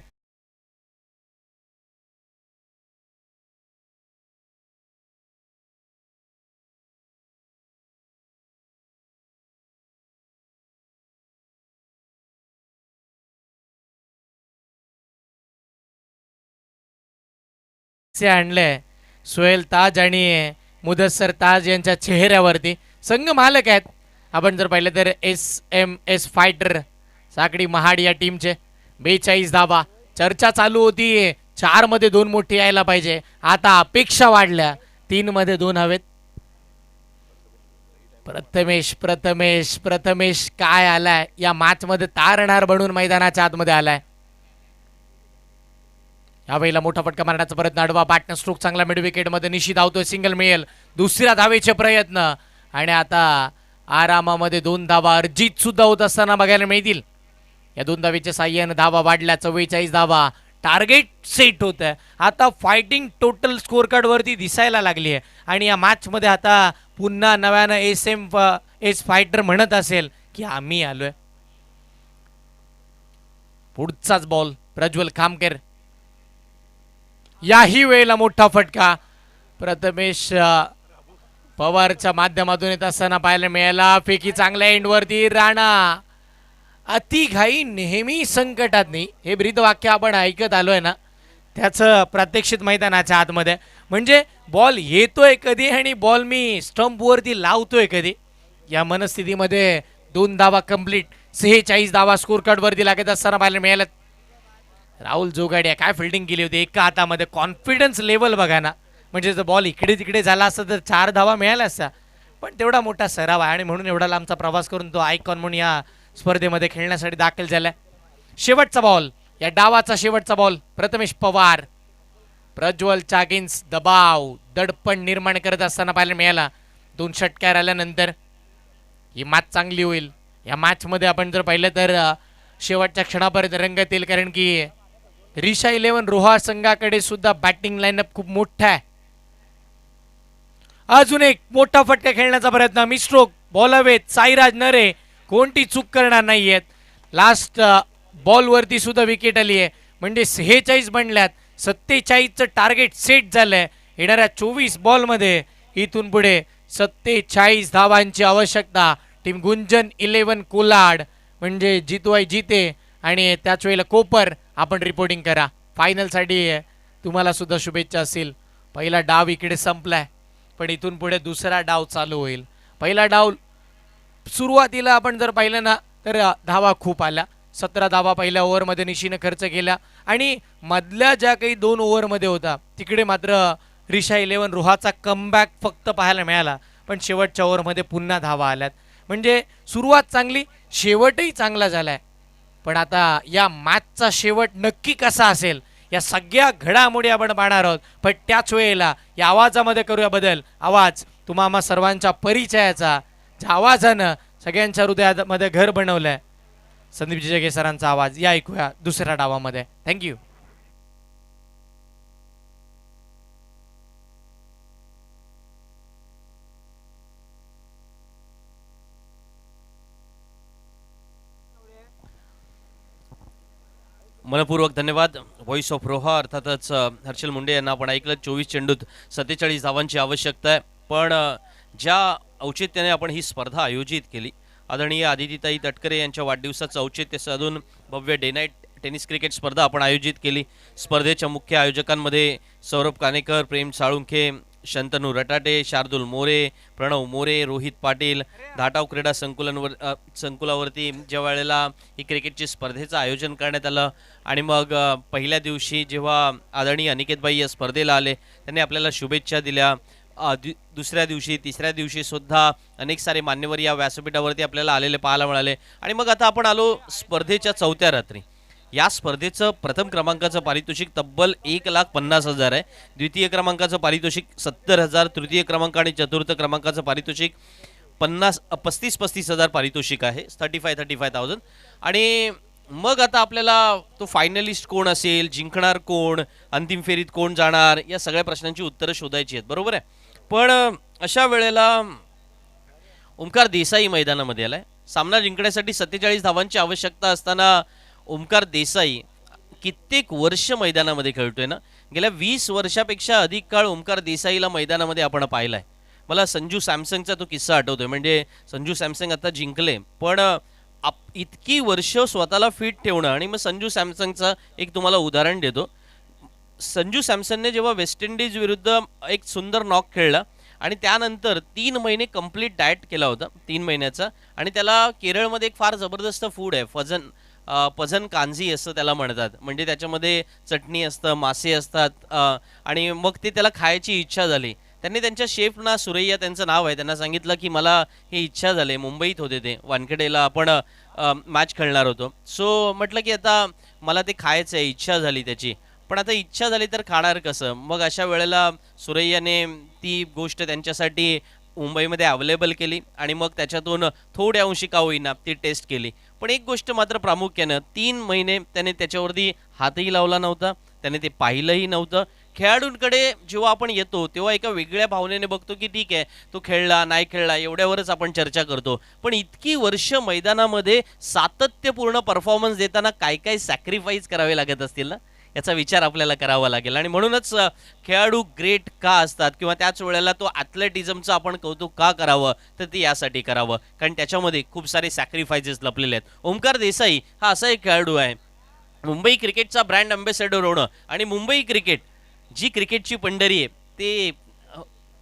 आणलंय सोहेल ताज आणि मुदस्सर ताज यांच्या चेहऱ्यावरती. संघ मालक आहेत. आपण जर पाहिलं तर SMS फायटर साकडी महाड या टीमचे 42 धावा. चर्चा चालू होती 4 मध्ये 2 मोठी यायला पाहिजे, आता अपेक्षा वाढल्या 3 मध्ये 2 हवेत. प्रथमेश प्रथमेश प्रथमेश काय आलाय या मॅच मध्ये, तारणार बनून मैदानाच्या आतमध्ये आलाय. यावेळेला मोठा फटका मारण्याचा प्रयत्न, आडवा बॅटन स्ट्रोक चांगला मिड विकेट मध्ये. निश्चित धावतोय, सिंगल मिळेल. दुसऱ्या धावेचे प्रयत्न आणि आता आरामामध्ये 2 धावा अर्जित सुद्धा होत असताना बघायला मिळतील. या 2 धावेच्या साह्याने धावा वाढल्या, 44 धावा. टार्गेट सेट होत आहे. आता फायटिंग टोटल स्कोर कार्ड वरती दिसायला लागली आहे आणि या मॅच मध्ये आता पुन्हा नव्यानं SMS फायटर म्हणत असेल की आम्ही आलोय. पुढचाच बॉल प्रज्वल खामकर. याही वेळेला मोठा फटका प्रथमेश पवारच्या माध्यमातून येत असताना पाहायला मिळाला. फेकी चांगल्या एंडवरती. राणा अति घाई नेहमी संकटात नाही, हे ब्रीदवाक्य आपण ऐकत आलोय ना, त्याचं प्रात्यक्षिक मैदानाच्या आतमध्ये. म्हणजे बॉल येतोय कधी आणि बॉल मी स्टंपवरती लावतोय कधी, या मनस्थितीमध्ये 2 धावा कंप्लीट. 46 धावा स्कोर कार्ड वरती लागत असताना पाहायला मिळाल्यात. राहुल जोगाडिया काय फिल्डिंग केली होती एका हातामध्ये. कॉन्फिडन्स लेवल बघा ना, म्हणजे जर बॉल इकडे तिकडे झाला असता तर 4 धावा मिळाल्या असत्या, पण तेवढा मोठा सराव आहे आणि म्हणून एवढा लांबचा प्रवास करून तो आयकॉन म्हणून या स्पर्धेमध्ये खेळण्यासाठी दाखल झालाय. शेवटचा बॉल, या डावाचा शेवटचा बॉल. प्रथमेश पवार प्रज्वल चागिन्स दबाव दडपण निर्माण करत असताना पाहायला मिळाला. 2 षटकार आल्यानंतर ही मॅच चांगली होईल. या मॅचमध्ये आपण जर पाहिलं तर शेवटच्या क्षणापर्यंत रंगत येईल, कारण की रिशा 11 रोहा संघाकडे सुद्धा बॅटिंग लाईनअप खूप मोठा आहे. अजून एक मोठा फटका खेळण्याचा प्रयत्न, मिस्ट्रोक बॉल हवेत. साईराज नरे कोणती चूक करणार नाहीयेत. लास्ट बॉलवरती सुद्धा विकेट आली आहे, म्हणजे 46 बनल्यात. 47चं टार्गेट सेट झालंय. येणाऱ्या 24 बॉलमध्ये इथून पुढे 47 धावांची आवश्यकता. टीम गुंजन 11 कोलाड म्हणजे जितवाय जिते आणि त्याच वेळेला कोपर आपण रिपोर्टिंग करा. फायनलसाठी तुम्हाला सुद्धा शुभेच्छा असतील. पहिला डाव इकडे संपलाय, पण इथून पुढे दुसरा डाव चालू होईल. पहिला डाव सुरुवातीला आपण जर पाहिलं ना तर धावा खूप आल्या. 17 धावा पहिल्या ओव्हरमध्ये निशीनं खर्च केल्या आणि मधल्या ज्या काही 2 ओव्हरमध्ये होता तिकडे मात्र रिशा 11 रोहाचा कमबॅक फक्त पाहायला मिळाला. पण शेवटच्या ओव्हरमध्ये पुन्हा धावा आल्यात, म्हणजे सुरुवात चांगली, शेवटही चांगला झालाय. पण आता या मॅचचा शेवट नक्की कसा असेल या सगळ्या घडामोडी आपण पाहणार आहोत. पण त्याच वेळेला या आवाजामध्ये करूया बदल. आवाज तुम्हा सर्वांच्या परिचयाचा, ज्या आवाजानं सगळ्यांच्या हृदयामध्ये घर बनवलंय, संदीप जिजगे सरांचा आवाज या ऐकूया दुसऱ्या डावामध्ये. थँक्यू. मनपूर्वक धन्यवाद. व्हॉइस ऑफ रोहा अर्थातच हर्षल मुंडे यांना आपण ऐकलं. 24 चेंडूत 47 धावांची आवश्यकता आहे. पण ज्या औचित्याने आपण ही स्पर्धा आयोजित केली, आदरणीय आदितीताई तटकरे यांच्या वाढदिवसाचं औचित्य साधून भव्य डे नाईट टेनिस क्रिकेट स्पर्धा आपण आयोजित केली. स्पर्धेच्या मुख्य आयोजकांमध्ये सौरभ कानेकर, प्रेम साळुंखे, शंतनू रटाटे, शार्दूल मोरे, प्रणव मोरे, रोहित पाटील. धाटाव क्रीडा संकुलावरती ज्या वेळेला ही क्रिकेटची स्पर्धेचं आयोजन करण्यात आलं आणि मग पहिल्या दिवशी जेव्हा आदरणीय अनिकेतबाई या स्पर्धेला आले, त्यांनी आपल्याला शुभेच्छा दिल्या. दुसऱ्या दिवशी, तिसऱ्या दिवशी सुद्धा अनेक सारे मान्यवर या व्यासपीठावरती आपल्याला आलेले पाहायला मिळाले. आणि मग आता आपण आलो स्पर्धेच्या 4थ्या रात्री. या स्पर्धेचं प्रथम क्रमांकाचं पारितोषिक तब्बल 1,50,000 आहे. द्वितीय क्रमांकाचं पारितोषिक 70,000, तृतीय क्रमांक आणि चतुर्थ क्रमांकाचं पारितोषिक 35,000 पारितोषिक आहे, 35,000. आणि मग आता आपल्याला तो फायनलिस्ट कोण असेल, जिंकणार कोण, अंतिम फेरीत कोण जाणार, या सगळ्या प्रश्नांची उत्तरं शोधायची आहेत, बरोबर आहे. पण अशा वेळेला ओमकार देसाई मैदानामध्ये आलाय. सामना जिंकण्यासाठी 47 धावांची आवश्यकता असताना ओमकार देसाई कित्येक वर्ष मैदानामध्ये खेळतोय ना. गेल्या 20 वर्षापेक्षा अधिक काळ ओमकार देसाईला मैदानामध्ये आपण पाहिलाय. मला संजू सॅमसंगचा तो किस्सा आठवतोय. म्हणजे संजू सॅमसंग आता जिंकले, पण इतकी वर्ष स्वतःला फिट ठेवणं. आणि मग संजू सॅमसंगचं एक तुम्हाला उदाहरण देतो. संजू सॅमसनने जेव्हा वेस्ट इंडिज विरुद्ध एक सुंदर नॉक खेळला आणि त्यानंतर 3 महिने कंप्लीट डाएट केला होता, 3 महिन्याचा. आणि त्याला केरळमध्ये एक फार जबरदस्त फूड आहे, पझन कांझी असं त्याला म्हणतात. म्हणजे त्याच्यामध्ये चटणी असतं, मासे असतात, आणि मग ते त्याला खायची इच्छा झाली. त्यांनी त्यांच्या शेफना, सुरैया त्यांचं नाव आहे, त्यांना सांगितलं की मला ही इच्छा झाली. मुंबईत होते ते, वानखेडेला आपण मॅच खेळणार होतो. सो म्हटलं की आता मला ते खायचं आहे, इच्छा झाली त्याची. पण आता इच्छा झाली तर खाणार कसं. मग अशा वेळेला सुरैयाने ती गोष्ट त्यांच्यासाठी मुंबईमध्ये अवेलेबल केली आणि मग त्याच्यातून थोड्या अंशी का होईना ती टेस्ट केली. पण एक गोष्ट मात्र प्रामुख्यानं 3 महिने त्याने त्याच्यावरती हातही लावला नव्हता, त्याने ते पाहिलंही नव्हतं. खेळाडूंकडे जेव्हा आपण येतो तेव्हा एका वेगळ्या भावनेने बघतो की ठीक आहे, तो खेळला नाही खेळला एवढ्यावरच आपण चर्चा करतो. पण इतकी वर्ष मैदानामध्ये सातत्यपूर्ण परफॉर्मन्स देताना काय काय सॅक्रिफाईस करावे लागत असतील ना, याचा विचार आपल्याला करावा लागेल. आणि म्हणूनच खेळाडू ग्रेट का असतात किंवा त्याच वेळेला तो ॲथलेटिझमचं आपण कौतुक का करावं, तर ते यासाठी करावं कारण त्याच्यामध्ये खूप सारे सॅक्रिफायसेस लपलेले आहेत. ओमकार देसाई हा असा एक खेळाडू आहे, मुंबई क्रिकेटचा ब्रँड अँबॅसेडर होणं आणि मुंबई क्रिकेट जी क्रिकेटची पंढरी आहे ते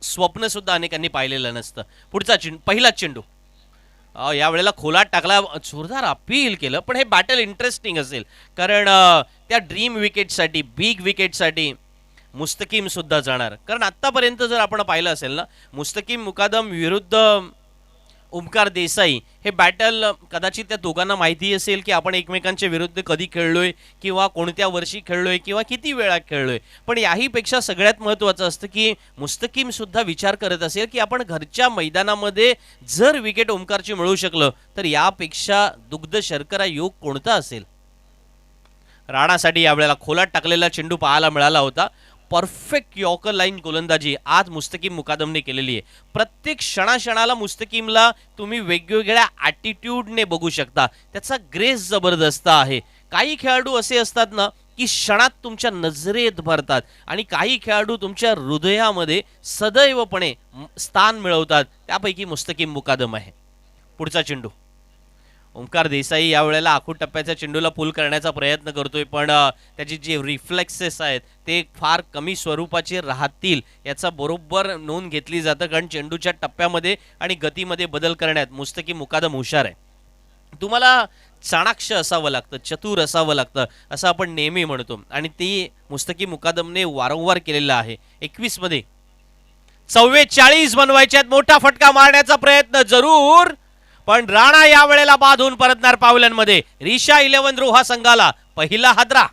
स्वप्नसुद्धा अनेकांनी पाहिलेलं नसतं. पुढचा पहिलाच चेंडू यावेळेला खोलात टाकला, जोरदार अपील केलं. पण हे बॅटल इंटरेस्टिंग असेल कारण त्या ड्रीम विकेटसाठी, बिग विकेटसाठी मुस्तकीम सुद्धा जाणार. कारण आत्तापर्यंत जर आपण पाहिलं असेल ना, मुस्तकीम मुकादम विरुद्ध ओमकार देसाई हे बॅटल कदाचित त्या दोघांना माहिती असेल की आपण एकमेकांच्या विरुद्ध कधी खेळलोय किंवा कोणत्या वर्षी खेळलोय किंवा किती वेळा खेळलोय. पण याहीपेक्षा सगळ्यात महत्त्वाचं असतं की मुस्तकीम सुद्धा विचार करत असेल की आपण घरच्या मैदानामध्ये जर विकेट ओमकारची मिळू शकलं तर यापेक्षा दुग्ध शर्करा योग कोणता असेल. राणासाठी यावेळेला खोलात टाकलेला चेंडू पाहायला मिळाला होता. परफेक्ट यॉर्कर लाईन गोलंदाजी आज मुस्तकीम मुकादमने केलेली आहे. प्रत्येक क्षणाला मुस्तकीमला तुम्ही वेगवेगळ्या ॲटिट्यूडने बघू शकता. त्याचा ग्रेस जबरदस्त आहे. काही खेळाडू असे असतात ना की क्षणात तुमच्या नजरेत भरतात आणि काही खेळाडू तुमच्या हृदयामध्ये सदैवपणे स्थान मिळवतात. त्यापैकी मुस्तकीम मुकादम आहे. पुढचा चेंडू ओमकार देसाई यावेळेला आखूड टप्प्याच्या चेंडूला पुल करण्याचा प्रयत्न करतोय, पण त्याची जे रिफ्लेक्सेस आहेत ते फार कमी स्वरूपाचे राहतील याचा बरोबर नोंद घेतली जातं. कारण चेंडूच्या टप्प्यामध्ये आणि गतीमध्ये बदल करण्यात मुस्तकीम मुकादम हुशार आहे. तुम्हाला चाणाक्ष असावं लागतं, चतुर असावं लागतं असं आपण नेहमी म्हणतो आणि ती मुस्तकीम मुकादमने वारंवार केलेलं आहे. 21 मध्ये 44 बनवायच्यात. मोठा फटका मारण्याचा प्रयत्न जरूर, पण राणा यावेळेला बाद होऊन परतणार पावलांमध्ये. रिशा 11 रोहा संघाला पहिला हादरा.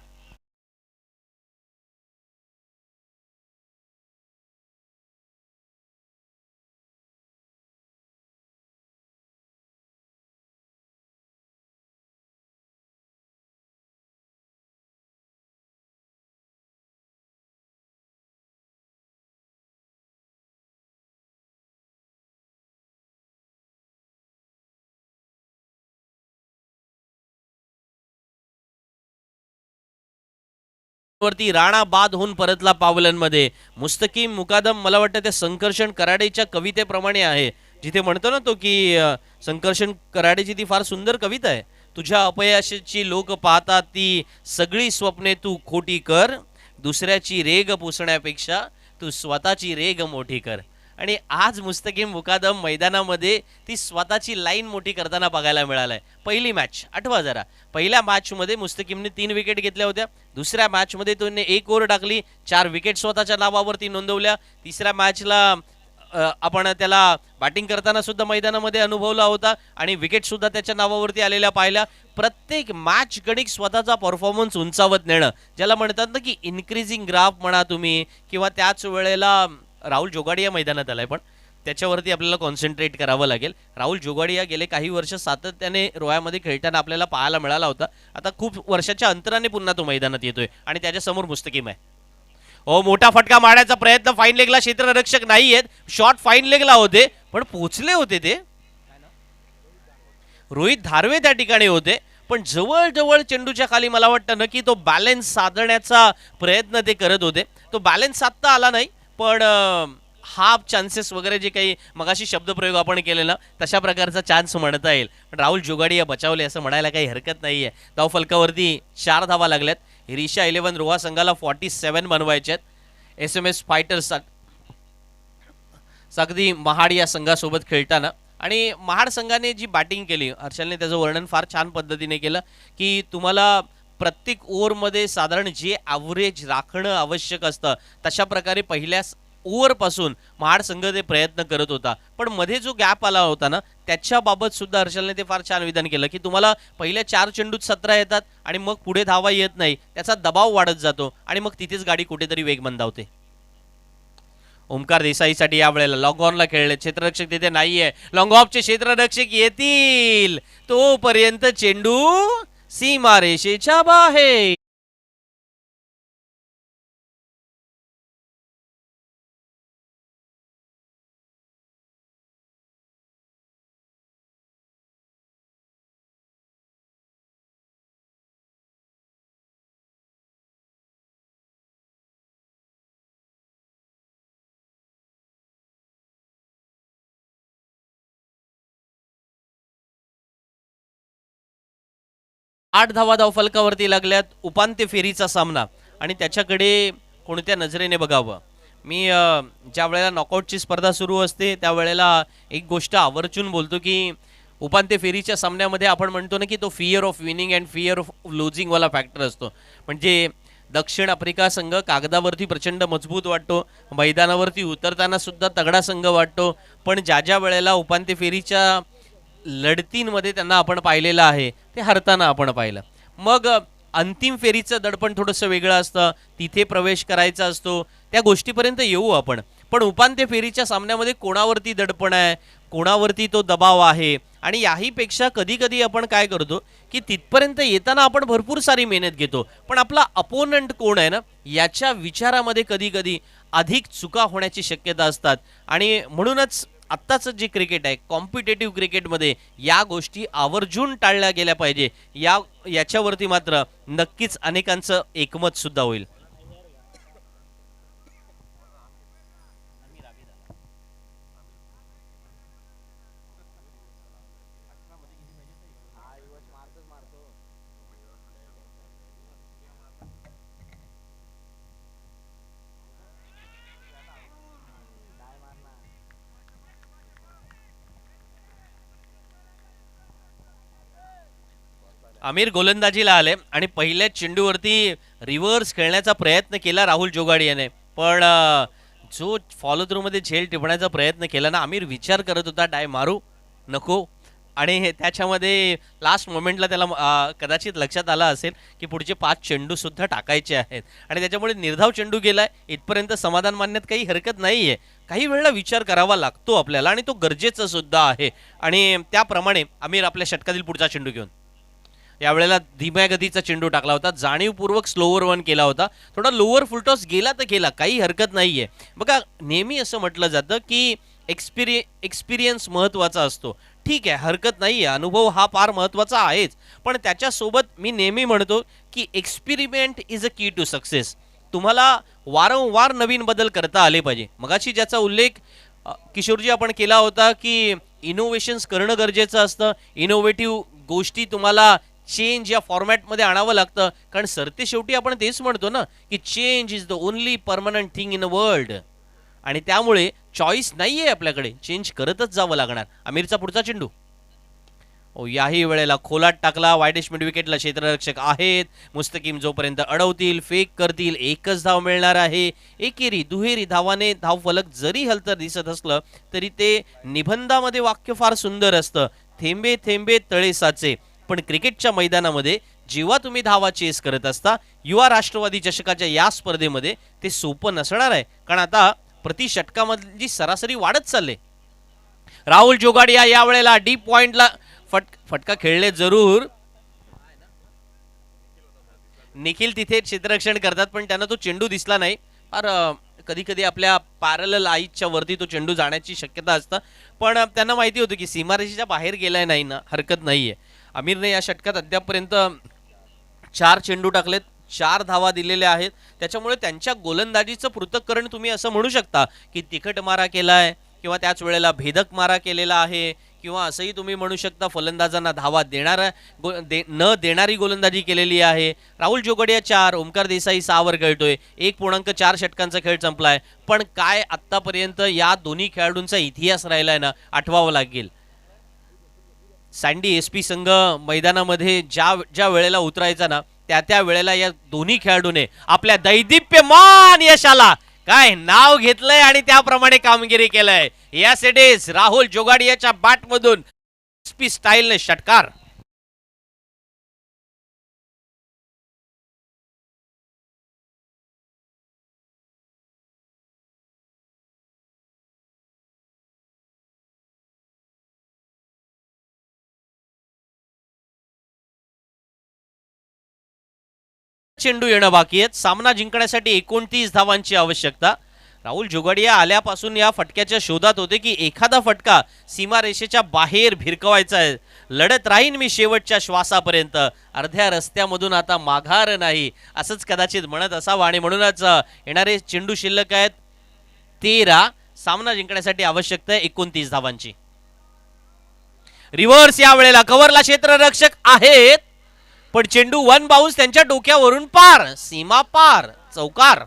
वरती राणा बाद होऊन परतला पावलांमध्ये. मुस्तकीम मुकादम मला वाटतं त्या संकर्षण कराडेच्या कवितेप्रमाणे आहे, जिथे म्हणतो ना तो की संकर्षण कराडेची ती फार सुंदर कविता आहे. तुझ्या अपयशाची लोक पाहतात ती सगळी स्वप्ने तू खोटी कर, दुसऱ्याची रेग पुसण्यापेक्षा तू स्वतःची रेग मोठी कर. आणि आज मुस्तकीम मुकादम मैदानामध्ये ती स्वतःची लाईन मोठी करताना बघायला मिळालाय. पहिली मॅच आठवा जरा, पहिल्या मॅचमध्ये मुस्तकीमने 3 विकेट घेतल्या होत्या. दुसऱ्या मॅचमध्ये त्याने 1 ओव्हर टाकली, 4 विकेट स्वतःच्या नावावरती नोंदवल्या. तिसऱ्या मॅचला आपण त्याला बॅटिंग करताना सुद्धा मैदानामध्ये अनुभवला होता आणि विकेट सुद्धा त्याच्या नावावरती आलेल्या पाहिल्या. प्रत्येक मॅच गणिक स्वतःचा परफॉर्मन्स उंचावत नेणं, ज्याला म्हणतात ना की इन्क्रीजिंग ग्राफ म्हणा तुम्ही, किंवा त्याच वेळेला राहुल जोगाडिया मैदानात आलाय पण त्याच्यावरती आपल्याला कॉन्सन्ट्रेट करावं लागेल. राहुल जोगाडिया गेले काही वर्ष सातत्याने रोह्यामध्ये खेळताना आपल्याला पाहायला मिळाला होता. आता खूप वर्षाच्या अंतराने पुन्हा तो मैदानात येतोय आणि त्याच्यासमोर मुस्तकीम आहे. हो, मोठा फटका मारण्याचा प्रयत्न. फाईन लेगला क्षेत्ररक्षक नाही आहेत. शॉट फाईन लेगला होते पण पोचले होते ते. रोहित धारवे त्या ठिकाणी होते पण जवळ चेंडूच्या खाली मला वाटतं ना की तो बॅलन्स साधण्याचा प्रयत्न ते करत होते. तो बॅलन्स साधता आला नाही, पण हाफ चान्सेस वगैरे जे काही मगाशी शब्दप्रयोग आपण केले ना तशा प्रकारचा चान्स म्हणता येईल. राहुल जोगाडिया बचावले असं म्हणायला काही हरकत नाही आहे. धाव फलकावरती 4 धावा लागल्यात. रिशा 11 रोहा संघाला 47 बनवायचे आहेत. SMS फायटर्स अगदी महाड या संघासोबत खेळताना, आणि महाड संघाने जी बॅटिंग केली, हर्षलने त्याचं वर्णन फार छान पद्धतीने केलं की तुम्हाला प्रत्येक ओव्हरमध्ये साधारण जे ॲव्हरेज राखणं आवश्यक असतं तशा प्रकारे पहिल्या ओव्हरपासून महाड संघ ते प्रयत्न करत होता. पण मध्ये जो गॅप आला होता ना त्याच्याबाबत सुद्धा हर्षलने ते फार छान विधान केलं की तुम्हाला पहिल्या 4 चेंडूत 17 येतात आणि मग पुढे धावा येत नाही, त्याचा दबाव वाढत जातो आणि मग तिथेच गाडी कुठेतरी वेग मंदावते. ओमकार देसाईसाठी यावेळेला लॉंग ऑनला खेळले. क्षेत्ररक्षक तिथे नाहीये. लॉंग ऑफचे क्षेत्ररक्षक येतील तोपर्यंत चेंडू सीमारेषेच्या बाहेर. आठ धावा फलकावरती लागल्यात. उपांत्य फेरीचा सामना आणि त्याच्याकडे कोणत्या नजरेने बघावं. मी ज्या वेळेला नॉकआउटची स्पर्धा सुरू असते त्यावेळेला एक गोष्ट आवर्जून बोलतो की उपांत्य फेरीच्या सामन्यामध्ये आपण म्हणतो ना की तो fear of winning and fear of losing वाला फॅक्टर असतो. म्हणजे दक्षिण आफ्रिका संघ कागदावरती प्रचंड मजबूत वाटतो, मैदानावरती उतरताना सुद्धा तगडा संघ वाटतो, पण ज्या ज्या वेळेला उपांत्य फेरीच्या लढतींमध्ये त्यांना आपण पाहिलेलं आहे ते हरताना आपण पाहिलं. मग अंतिम फेरीचं दडपण थोडंसं वेगळं असतं, तिथे प्रवेश करायचा असतो, त्या गोष्टीपर्यंत येऊ आपण. पण उपांत्य फेरीच्या सामन्यामध्ये कोणावरती दडपण आहे, कोणावरती तो दबाव आहे, आणि याहीपेक्षा कधी कधी आपण काय करतो की तिथपर्यंत येताना आपण भरपूर सारी मेहनत घेतो, पण आपला अपोनंट कोण आहे ना याच्या विचारामध्ये कधी कधी अधिक चुका होण्याची शक्यता असतात. आणि म्हणूनच आत्ताचं जे क्रिकेट आहे कॉम्पिटेटिव्ह क्रिकेटमध्ये या गोष्टी आवर्जून टाळल्या गेल्या पाहिजे. याच्यावरती मात्र नक्कीच अनेकांचं एकमत सुद्धा होईल. आमिर गोलंदाजीला आले आणि पहिल्या चेंडूवरती रिव्हर्स खेळण्याचा प्रयत्न केला राहुल जोगाडियाने, पण जो फॉलो थ्रू मध्ये झेल टिपण्याचा प्रयत्न केला ना, आमिर विचार करत होता डाय मारू नको, आणि त्याच्यामध्ये लास्ट मोमेंटला त्याला कदाचित लक्षात आलं असेल की पुढचे 5 चेंडू सुद्धा टाकायचे आहेत, आणि त्याच्यामुळे निर्धाव चेंडू गेलाय. इथपर्यंत समाधान मानण्यात काही हरकत नाहीये. काही वेळेला विचार करावा लागतो आपल्याला, आणि तो गरजेचा सुद्धा आहे. आणि त्याप्रमाणे आमिर आपल्या षटकातील पुढचा चेंडू घेऊन यावेळेला धीम्या गतीचा चेंडू टाकला होता, जाणीवपूर्वक स्लोवर वन केला होता. थोडा लोअर फुलटॉस गेला तर गेला, काही हरकत नाहीये. बघा, नेहमी असं म्हटलं जातं की एक्सपिरियन्स महत्त्वाचा असतो. ठीक आहे, हरकत नाहीये, अनुभव हा फार महत्त्वाचा आहेच, पण त्याच्यासोबत मी नेहमी म्हणतो की एक्सपेरिमेंट इज अ की टू सक्सेस. तुम्हाला वारंवार नवीन बदल करता आले पाहिजे. मगाशी ज्याचा उल्लेख किशोरजी आपण केला होता की इनोव्हेशन्स करणं गरजेचं असतं, इनोव्हेटिव्ह गोष्टी तुम्हाला चेंज या फॉर्मॅटमध्ये आणावं लागतं, कारण सरते शेवटी आपण तेच म्हणतो ना की change is the only permanent thing in a world, आणि त्यामुळे चॉईस नाहीये आपल्याकडे, चेंज करतच जावं लागणार. आमिरचा पुढचा चेंडू याही वेळेला खोलात टाकला. वायडेश मिड विकेटला क्षेत्ररक्षक आहेत. मुस्तकीम जोपर्यंत अडवतील, फेक करतील, एकच धाव मिळणार आहे. एकेरी दुहेरी धावाने धावफलक जरी हलतं दिसत असलं तरी ते निबंधामध्ये वाक्य फार सुंदर असतं, थेंबे थेंबे तळे साचे. पण क्रिकेटच्या मैदानामध्ये जेव्हा तुम्ही धावा चेस करत असता, युवा राष्ट्रवादी चषकाच्या या स्पर्धेमध्ये ते सोपं नसणार आहे, कारण आता प्रति षटकामधली सरासरी वाढत चालले. राहुल जोगाडिया या वेळेला डीप पॉइंटला फटका खेळले जरूर. निखिल तिथे क्षेत्ररक्षण करतात, पण त्यांना तो चेंडू दिसला नाही. फार कधी कधी आपल्या पॅरलल आईच्या वरती तो चेंडू जाण्याची शक्यता असतं, पण त्यांना माहिती होतं की सीमारेषेच्या बाहेर गेलाय नाही ना, हरकत नाहीये. आमिरने या षटकात अद्यापपर्यंत 4 चेंडू टाकलेत, 4 धावा दिलेल्या आहेत. त्याच्यामुळे त्यांच्या गोलंदाजीचं पृथक्करण तुम्ही असं म्हणू शकता की तिखट मारा केलाय, किंवा त्याच वेळेला भेदक मारा केलेला आहे, किंवा असंही तुम्ही म्हणू शकता फलंदाजांना धावा न देणारी गोलंदाजी केलेली आहे. राहुल जोगडिया 4, ओमकार देसाई 6 वर खेळतोय. 1.4 षटकांचा खेळ संपलाय, पण काय आत्तापर्यंत या दोन्ही खेळाडूंचा इतिहास राहिलाय ना, आठवावा लागेल. सँडी एसपी संघ मैदानामध्ये ज्या ज्या वेळेला उतरायचा ना, त्या वेळेला या दोन्ही खेळाडूने आपल्या दैदिप्यमान यशाला काय नाव घेतलंय आणि त्याप्रमाणे कामगिरी केलंय. यस इट इज राहुल जोगाडियाच्या बॅटमधून एसपी स्टाईलने षटकार. चेंडू येणं बाकी आहेत. सामना जिंकण्यासाठी 29 धावांची आवश्यकता. राहुल जोगाडिया आल्यापासून या फटक्याच्या शोधात होते की एखादा फटका सीमारेषेच्या बाहेर भिरकवायचा आहे. लढत राहीन मी शेवटच्या श्वासापर्यंत, अर्ध्या रस्त्यामधून आता माघार नाही, असंच कदाचित म्हणत असावं. आणि म्हणूनच येणारे चेंडू शिल्लक आहेत 13. सामना जिंकण्यासाठी आवश्यकता आहे 29 धावांची. रिव्हर्स या वेळेला कव्हरला क्षेत्ररक्षक आहेत, पण चेंडू 1 बाउन्स त्यांच्या डोक्यावरून पार, सीमा पार, चौकार.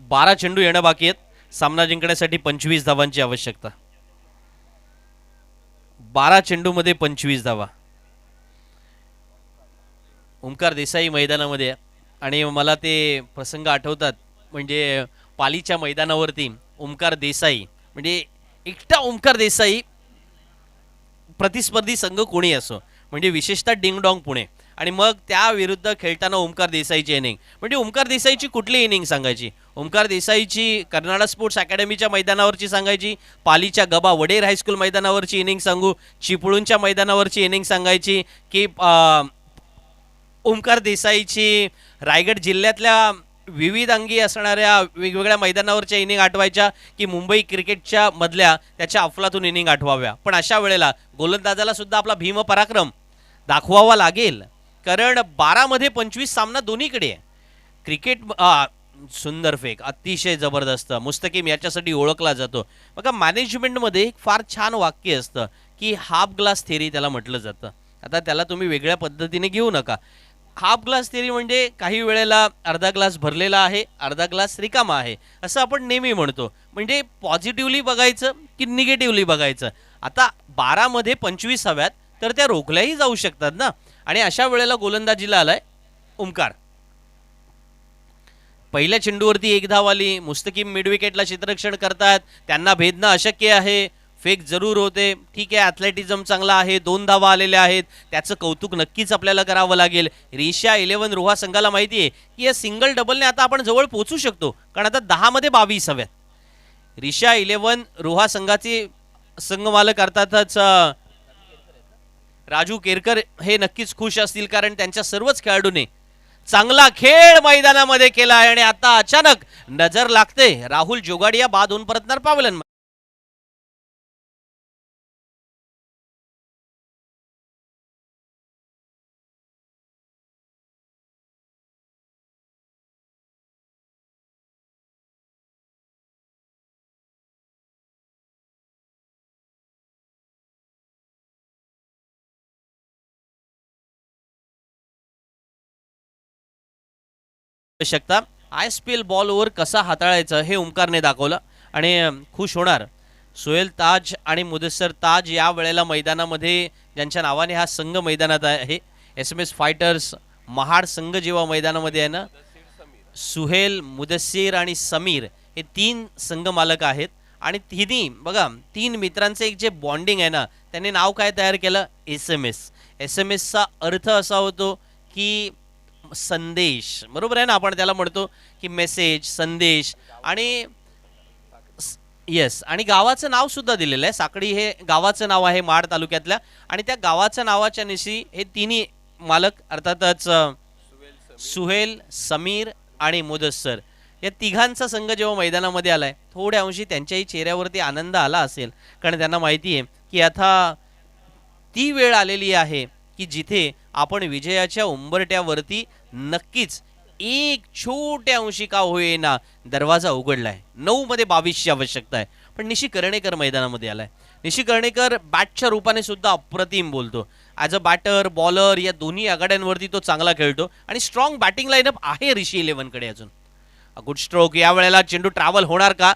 12 चेंडू येणं बाकी आहेत. सामना जिंकण्यासाठी 25 धावांची आवश्यकता. 12 चेंडूमध्ये 25 धावा. ओंकार देसाई मैदानामध्ये आहे आणि मला ते प्रसंग आठवतात. म्हणजे पालीच्या मैदानावरती ओंकार देसाई म्हणजे एकटा ओंकार देसाई, प्रतिस्पर्धी संघ कोणी असो, म्हणजे विशेषतः डिंगडॉंग पुणे, आणि मग त्या विरुद्ध खेळताना ओंकार देसाईची इनिंग. म्हणजे ओंकार देसाईची कुठली इनिंग सांगायची? ओंकार देसाईची कर्नाटक स्पोर्ट्स अकॅडमीच्या मैदानावरची सांगायची, पालीच्या गबा वडेर हायस्कूल मैदानावरची इनिंग सांगू, चिपळूणच्या मैदानावरची इनिंग सांगायची, की ओंकार देसाईची रायगड जिल्ह्यातल्या विविध अंगी असणाऱ्या वेगवेगळ्या मैदानावरच्या इनिंग आठवायच्या, की मुंबई क्रिकेटच्या मधल्या त्याच्या अफलातून इनिंग आठवाव्या. पण अशा वेळेला गोलंदाजाला सुद्धा आपला भीम पराक्रम दाखवावा लागेल, कारण 12 मध्ये 25 सामना दोन्हीकडे आहे. क्रिकेट सुंदर फेक, अतिशय जबरदस्त. मुस्तकीम याच्यासाठी ओळखला जातो. बघा मॅनेजमेंटमध्ये एक फार छान वाक्य असतं की हाफ ग्लास थेरी त्याला म्हटलं जातं. आता त्याला तुम्ही वेगळ्या पद्धतीने घेऊ नका. हाफ ग्लास थेरी म्हणजे काही वेळेला अर्धा ग्लास भरलेला आहे, अर्धा ग्लास रिकामा आहे, असं आपण नेहमी म्हणतो. म्हणजे पॉझिटिव्हली बघायचं की निगेटिव्हली बघायचं. आता 12 मध्ये 25 हव्यात तर त्या रोखल्याही जाऊ शकतात ना. आणि अशा वेळेला गोलंदाजीला आलाय ओंकार. पहिल्या चेंडूवरती 1 धाव आली. मुस्तकीम मिडविकेटला क्षेत्ररक्षण करतात, त्यांना भेदणं अशक्य आहे. फेक जरूर होते, ठीक आहे, ॲथलेटिझम चांगला आहे, 2 धावा आलेल्या आहेत, त्याचं कौतुक नक्कीच आपल्याला करावं लागेल. रिशा 11 रोहा संघाला माहिती आहे की या सिंगल डबलने आता आपण जवळ पोहोचू शकतो, कारण आता 10 मध्ये 22 हव्यात. रिशा 11 रोहा संघाचे संघमालक अर्थातच राजू केरकर हे नक्कीच खुश असतील, कारण त्यांच्या सर्वच खेळाडूंनी चांगला खेळ मैदानामध्ये केला आहे. आणि आता अचानक नजर लागते राहुल जोगाडिया बाद होऊन परतणार पावलन. शकता ISPL बॉल ओव्हर कसा हाताळायचा हे ओंकारने दाखवलं आणि खुश होणार. सोहेल ताज आणि मुदस्सर ताज या वेळेला मैदानामध्ये, ज्यांच्या नावाने हा संघ मैदानात आहे, SMS फायटर्स महाड संघ जेव्हा मैदानामध्ये आहे ना, सुहेल, मुदस्सीर आणि समीर हे 3 संघ मालक आहेत. आणि तिन्ही बघा 3 मित्रांचे एक जे बॉन्डिंग आहे ना, त्यांनी नाव काय तयार केलं? SMS. SMSचा अर्थ असा होतो की संदेश, बरोबर आहे ना. आपण त्याला म्हणतो की मेसेज, संदेश. आणि येस, आणि गावाचं नाव सुद्धा दिलेलं आहे. साकडी हे गावाचं नाव आहे माड तालुक्यातल्या, आणि त्या गावाच्या नावाच्या निशी हे तिन्ही मालक अर्थातच सुहेल, समीर आणि मुदस्सर या तिघांचा संघ जेव्हा मैदानामध्ये आलाय, थोड्या अंशी त्यांच्याही चेहऱ्यावरती आनंद आला असेल, कारण त्यांना माहिती आहे की आता ती वेळ आलेली आहे की जिथे आपण विजयाच्या उंबरट्यावरती नक्कीच एक छोट्या अंशी का होईना दरवाजा उघडलाय. 9 मध्ये 22ची आवश्यकता आहे. पण निशी कर्णेकर मैदानामध्ये आलाय. निशी कर्णेकर बॅटच्या रूपाने सुद्धा अप्रतिम बोलतो. ॲज अ बॅटर, बॉलर या दोन्ही आघाड्यांवरती तो चांगला खेळतो आणि स्ट्रॉंग बॅटिंग लाईनअप आहे रिशी 11 कडे अजून. Good stroke. या वेळेला चेंडू ट्रॅव्हल होणार का?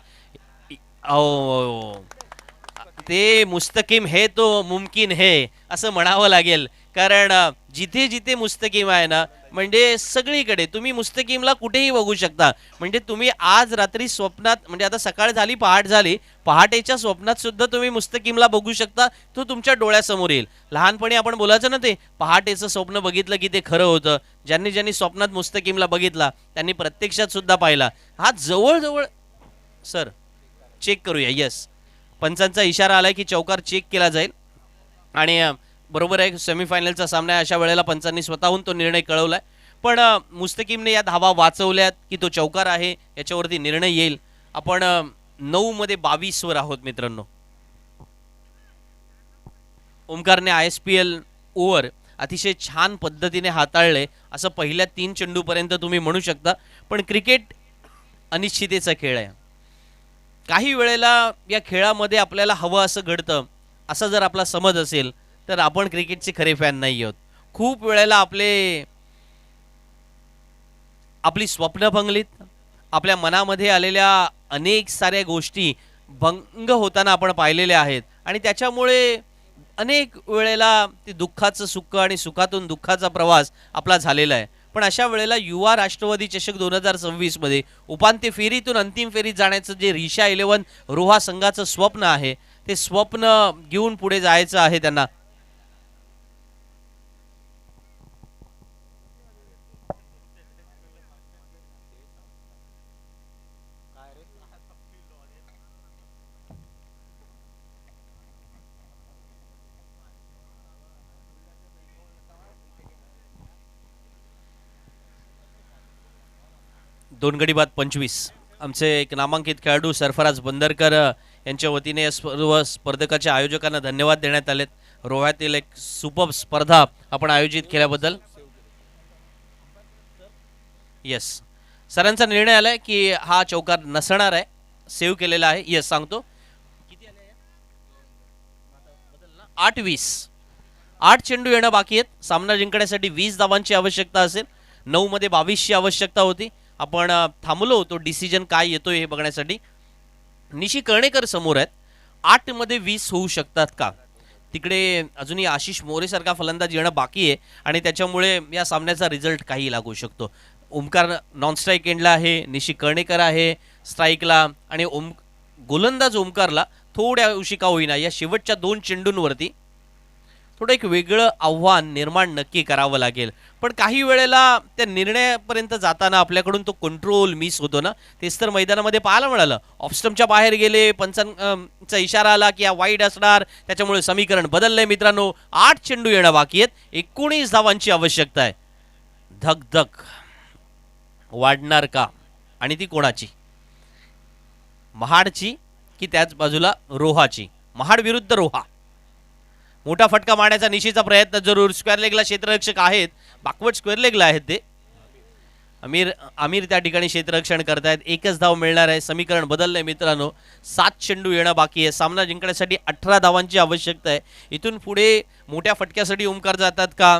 ते मुस्तकीम है तो मुमकिन है असं म्हणावं लागेल, कारण जिथे जिथे मुस्तकीम आहे ना, म्हणजे सगळीकडे तुम्ही मुस्तकीमला कुठेही बघू शकता. म्हणजे तुम्ही आज रात्री स्वप्नात, म्हणजे आता सकाळ झाली, पहाट झाली, पहाटेच्या स्वप्नात सुद्धा तुम्ही मुस्तकीमला बघू शकता. तो तुमच्या डोळ्यासमोर येईल. लहानपणी आपण बोलायचं ना, ते पहाटेचं स्वप्न बघितलं की ते खरं होतं. ज्यांनी ज्यांनी स्वप्नात मुस्तकीमला बघितला त्यांनी प्रत्यक्षात सुद्धा पाहिला. हा जवळजवळ सर चेक करूया. येस, पंचांचा इशारा आलाय की चौकार चेक केला जाईल. आणि बरोबर आहे, सेमीफायनलचा सामना आहे, अशा वेळेला पंचांनी स्वतःहून तो निर्णय कळवलाय. पण मुस्तकीमने या धावा वाचवल्यात की तो चौकार आहे, याच्यावरती निर्णय येईल. आपण 9 मध्ये 22 वर आहोत मित्रांनो. ओंकारने ISPL ओव्हर अतिशय छान पद्धतीने हाताळले असं पहिल्या 3 चेंडूपर्यंत तुम्ही म्हणू शकता. पण क्रिकेट अनिश्चितेचा खेळ आहे. काही वेळेला या खेळामध्ये आपल्याला हवं असं घडतं, असा जर आपला समज असेल तर आपण क्रिकेटचे खरे फॅन नाही आहोत. खूप वेळेला आपली स्वप्न भंगलीत, आपल्या मनामध्ये आलेल्या अनेक साऱ्या गोष्टी भंग होताना आपण पाहिलेल्या आहेत आणि त्याच्यामुळे अनेक वेळेला ते दुःखाचं सुख आणि सुखातून दुःखाचा प्रवास आपला झालेला आहे. पण अशा वेळेला युवा राष्ट्रवादी चषक 2026 मध्ये उपांत्य फेरीतून अंतिम फेरीत जाण्याचं जे रिशा 11 रोहा संघाचं स्वप्न आहे ते स्वप्न घेऊन पुढे जायचं आहे त्यांना. दोन गडी बाद 25 आमचे एक नामांकित खेळाडू सरफराज बंदरकर यांच्या वतीने या सर्व स्पर्धकाच्या आयोजकांना धन्यवाद देण्यात आलेत. रोह्यातील एक सुपर स्पर्धा आपण आयोजित केल्याबद्दल. येस, सरांचा निर्णय आलाय की हा चौकार नसणार आहे, सेव्ह केलेला आहे. येस सांगतो, किती आले? 8 चेंडू येणं बाकी आहेत. सामना जिंकण्यासाठी 20 धावांची आवश्यकता असेल. 9 मध्ये 22ची आवश्यकता होती. आपण थांबलो होतो डिसिजन काय येतोय हे बघण्यासाठी. निशी कर्णेकर समोर आहेत. 8 मध्ये 20 होऊ शकतात का? तिकडे अजूनही आशिष मोरेसारखा फलंदाज येणं बाकी आहे आणि त्याच्यामुळे या सामन्याचा रिझल्ट काही लागू शकतो. ओमकार नॉन स्ट्राईक एंडला आहे, निशी कर्णेकर आहे स्ट्राईकला आणि गोलंदाज ओमकारला थोड्या उशिका होईना या शेवटच्या 2 चेंडूंवरती थोडं एक वेगळं आव्हान निर्माण नक्की करावं लागेल. पण काही वेळेला त्या निर्णयापर्यंत जाताना आपल्याकडून तो कंट्रोल मिस होतो ना. तेच तर मैदानामध्ये पाहायला मिळालं. ऑफस्टमच्या बाहेर गेले, पंचांचा इशारा आला की या वाईड असणार, त्याच्यामुळे समीकरण बदललंय. मित्रांनो 8 चेंडू येणं बाकी आहेत. 19 धावांची आवश्यकता आहे. धक वाढणार का? आणि ती कोणाची? महाडची की त्याच बाजूला रोहाची? महाड विरुद्ध रोहा. मोठा फटका मारण्याचा निशीचा प्रयत्न जरूर. स्क्वेअर लेगला क्षेत्ररक्षक आहेत, बाकवर्ड स्क्वेअर लेगला आहेत ते. आमिर त्या ठिकाणी क्षेत्ररक्षण करतायत. एकच धाव मिळणार आहे. समीकरण बदललंय मित्रांनो. 7 चेंडू येणं बाकी आहे. सामना जिंकण्यासाठी 18 धावांची आवश्यकता आहे. इथून पुढे मोठ्या फटक्यासाठी ओमकार जातात का,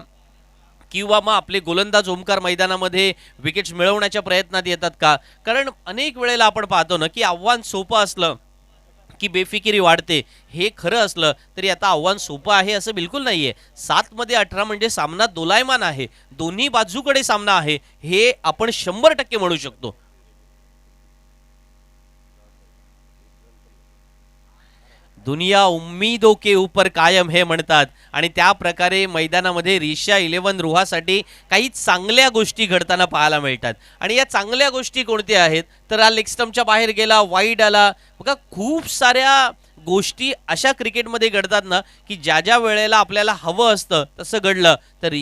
किंवा मग आपले गोलंदाज ओमकार मैदानामध्ये विकेट्स मिळवण्याच्या प्रयत्नात येतात का? कारण अनेक वेळेला आपण पाहतो ना की आव्हान सोपं असलं की बेफिकिरी वाढते. हे खरं असलं तरी आता आव्हान सोपं आहे असं बिलकुल नाहीये. 7 मध्ये 18 म्हणजे सामना दोलायमान आहे. दोन्ही बाजूकडे सामना आहे हे आपण 100% म्हणू शकतो. दुनिया उम्मीदों के ऊपर कायम हे म्हणतात आणि त्या प्रकारे मैदानामध्ये रिशा 11 रोहासाठी काही चांगल्या गोष्टी घडताना पाहायला मिळतात. आणि या चांगल्या गोष्टी कोणत्या आहेत तर हा लेग स्टंपच्या बाहेर गेला, वाईड आला. बघा खूप साऱ्या गोष्टी अशा क्रिकेटमध्ये घडतात ना की ज्या ज्या वेळेला आपल्याला हवं असतं तसं घडलं तर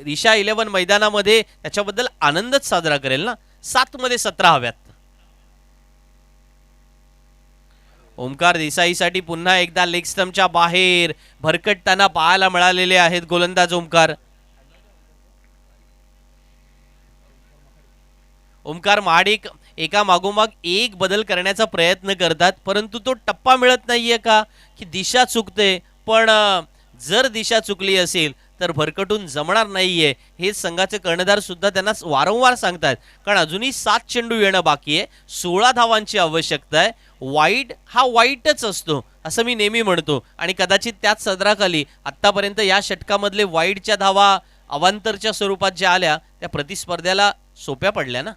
रिशा 11 मैदानामध्ये त्याच्याबद्दल आनंदच साजरा करेल ना. 7 मध्ये 17 हव्यात. ओमकार देसाईसाठी पुन्हा एकदा लेग स्टंपच्या बाहेर भरकटताना पाहायला मिळालेले आहेत गोलंदाज ओमकार. ओमकार महाडिक एका मागोमाग एक बदल करण्याचा प्रयत्न करतात, परंतु तो टप्पा मिळत नाहीये का की दिशा चुकते. पण जर दिशा चुकली असेल तर भरकटून जमणार नाहीये हे संघाचे कर्णधार सुद्धा त्यांना वारंवार सांगतात. कारण अजूनही 7 चेंडू येणं बाकी आहे. 16 धावांची आवश्यकता आहे. वाईट हा वाईटच असतो असं मी नेहमी म्हणतो आणि कदाचित त्याच सदराखाली आतापर्यंत या षटकामधले वाईटच्या धावा अवांतरच्या स्वरूपात ज्या आल्या त्या प्रतिस्पर्ध्याला सोप्या पडल्या ना.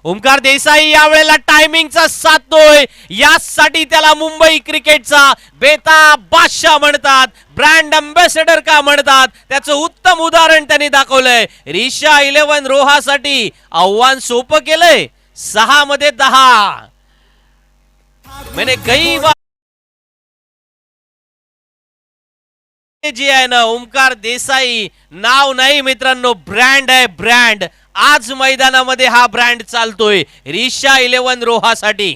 ओमकार देसाई यावेळेला टायमिंगचा साधतोय. यासाठी त्याला मुंबई क्रिकेटचा बेताब बादशाह म्हणतात, ब्रँड अँबॅसेडर का म्हणतात, त्याचं उत्तम उदाहरण त्यांनी दाखवलंय. रिशा 11 रोहासाठी आव्हान सोपं केलंय. 6 मध्ये 10. मैंने कई बार जी आहे ना ओमकार देसाई नाव नाही मित्रांनो, ब्रँड आहे ब्रँड. आज मैदानामध्ये हा ब्रँड चालतोय रिशा 11 रोहासाठी.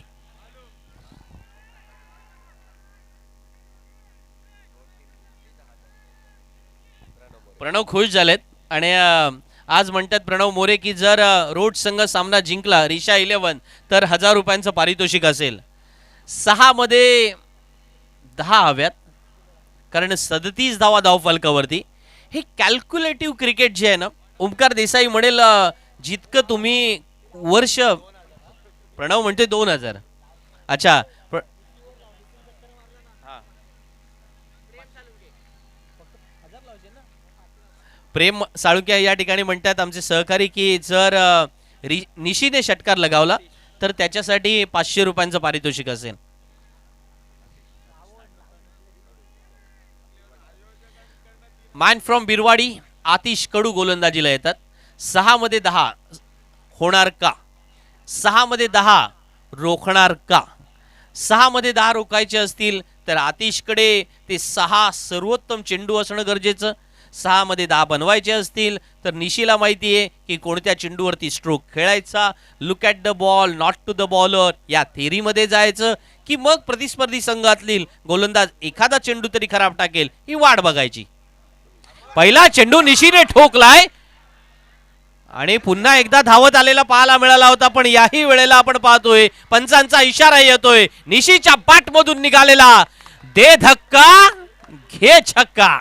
प्रणव खुश झालेत आणि आज म्हणतात प्रणव मोरे की जर रोड संघ सामना जिंकला रिशा 11 तर 1000 रुपयांचं पारितोषिक असेल. 6 मध्ये 10 हव्यात कारण 37 धावा धावफलकावरती. हे कॅल्क्युलेटिव्ह क्रिकेट जे आहे ना, ओमकार देसाई म्हणेल जितकं तुम्ही वर्ष प्रणव म्हणते 2000. अच्छा प्रेम साळुक्या या ठिकाणी म्हणतात आमचे सहकारी की जर निशीने षटकार लगावला तर त्याच्यासाठी 500 रुपयांचं पारितोषिक असेल. मॅन फ्रॉम बिरवाडी आतिश कडू गोलंदाजीला येतात. 6 मध्ये 10 होणार का? 6 मध्ये 10 रोखणार का? 6 मध्ये 10 रोखायचे असतील तर आतिशकडे ते 6 सर्वोत्तम चेंडू असणं गरजेचं. 6 मध्ये 10 बनवायचे असतील तर निशीला माहिती आहे की कोणत्या चेंडूवरती स्ट्रोक खेळायचा. Look at the ball not to the bowler या थेरीमध्ये जायचं की मग प्रतिस्पर्धी संघातील गोलंदाज एखादा चेंडू तरी खराब टाकेल ही वाट बघायची. पहिला चेंडू निशीने ठोकलाय आणि पुन्हा एकदा धावत आलेला पाहायला मिळाला होता. पण याही वेळेला आपण पाहतोय पंचांचा इशारा येतोय. निशीच्या पाठमधून निघालेला दे धक्का घे छक्का.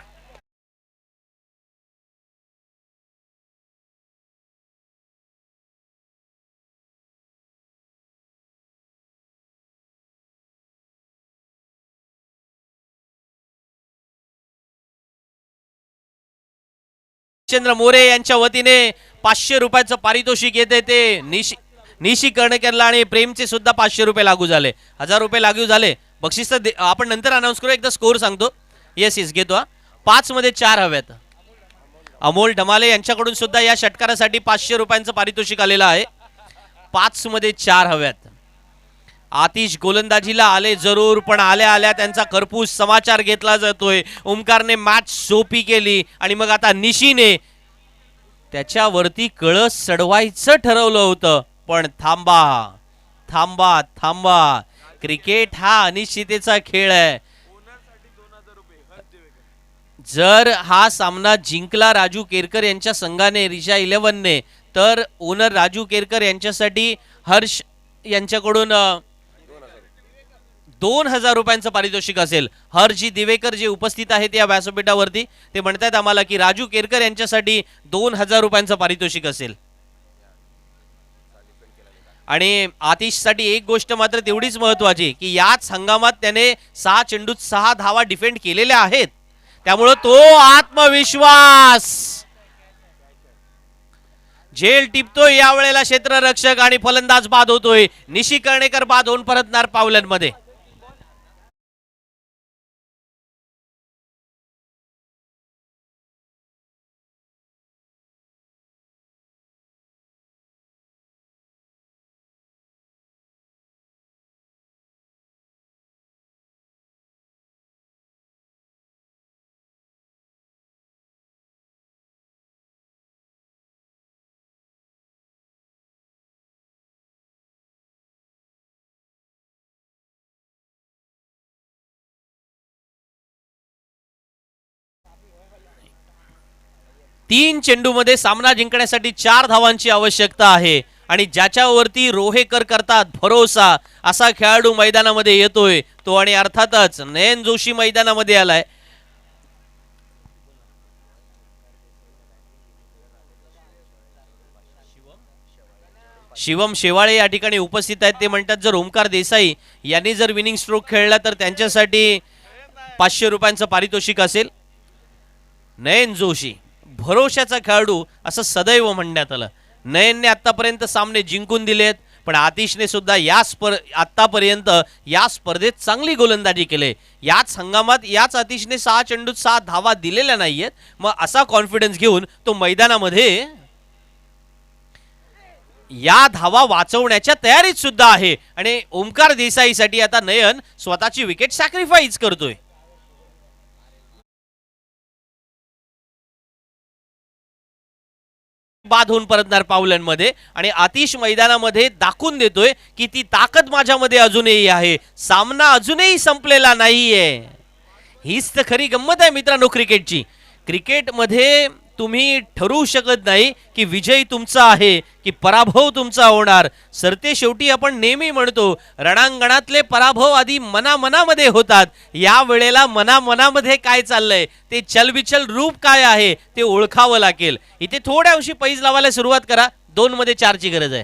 चंद्र मोरे यांच्या वतीने 500 रुपयाचं पारितोषिक येते ते निशी कर्णकरला आणि प्रेमचे सुद्धा 500 रुपये लागू झाले. 1000 रुपये लागू झाले. बक्षीस आपण नंतर अनाऊन्स करू. एकदा स्कोर सांगतो. येस घेतो. 5 मध्ये 4 हव्यात. अमोल ढमाले यांच्याकडून सुद्धा या षटकारासाठी 500 रुपयांचं पारितोषिक आलेलं आहे. 5 मध्ये 4 हव्यात. आतिश गोलंदाजीला आले जरूर पण आल्या आल्या त्यांचा खरपूस समाचार घेतला जातोय. ओमकारने मॅच सोपी केली आणि मग आता निशीने त्याच्यावरती कळस चढवायचं ठरवलं होतं. पण थांबा थांबा थांबा. क्रिकेट हा अनिश्चिततेचा खेळ आहे. जर हा सामना जिंकला राजू केरकर यांच्या संघाने रिशा 11ने तर ओनर राजू केरकर यांच्यासाठी हर्ष यांच्याकडून 2000 रुपयांचं पारितोषिक असेल. हरजी दिवेकर जे उपस्थित आहेत या व्यासपीठावरती ते म्हणतात आम्हाला की राजू केरकर यांच्यासाठी 2000 रुपयांचं पारितोषिक असेल. आणि आतिशसाठी एक गोष्ट मात्र तेवढीच महत्वाची की याच हंगामात त्याने 6 चेंडूत 6 धावा डिफेंड केलेल्या आहेत. त्यामुळे तो आत्मविश्वास झेल टिपतोय यावेळेला क्षेत्ररक्षक आणि फलंदाज बाद होतोय. निशी कर्णेकर बाद होऊन परतणार पावलांमध्ये. तीन चेंडूमध्ये सामना जिंकण्यासाठी 4 धावांची आवश्यकता आहे आणि ज्याच्यावरती रोहेकर करतात भरोसा असा खेळाडू मैदानामध्ये येतोय तो. आणि अर्थातच नयन जोशी मैदानामध्ये आलाय. शिवम शेवाळे या ठिकाणी उपस्थित आहेत. ते म्हणतात जर ओमकार देसाई यांनी जर विनिंग स्ट्रोक खेळला तर त्यांच्यासाठी 500 रुपयांचं पारितोषिक असेल. नयन जोशी भरोशाचा खेळाडू असं सदैव म्हणण्यात आलं. नयनने आतापर्यंत सामने जिंकून दिलेत पण आतिशने सुद्धा आतापर्यंत या स्पर्धेत चांगली गोलंदाजी केली. याच हंगामात याच आतिशने 6 चेंडूत 6 धावा दिलेल्या नाहीयेत. मग असा कॉन्फिडन्स घेऊन तो मैदानामध्ये या धावा वाचवण्याच्या तयारीत सुद्धा आहे. आणि ओमकार देसाईसाठी आता नयन स्वतःची विकेट सॅक्रिफाईस करतोय. बाद होऊन परतणार पावलांमध्ये आणि आतिश मैदानामध्ये दाखवून देतोय की ती ताकद माझ्यामध्ये अजूनही आहे. सामना अजूनही संपलेला नाहीये. हीच तर खरी गंमत आहे मित्रांनो क्रिकेटची. क्रिकेटमध्ये तुम्ही ठरवू शकत नाही की विजय तुमचा आहे की पराभव तुमचा होणार. सरते शेवटी आपण नेहमी म्हणतो रणांगणातले पराभव आधी मनामनामध्ये होतात. या वेळेला मनामनामध्ये काय चाललंय ते चलबिचल रूप काय आहे ते ओळखावं लागेल. इथे थोड्या अंशी पैज लावायला सुरुवात करा. 2 मध्ये 4 ची गरज आहे.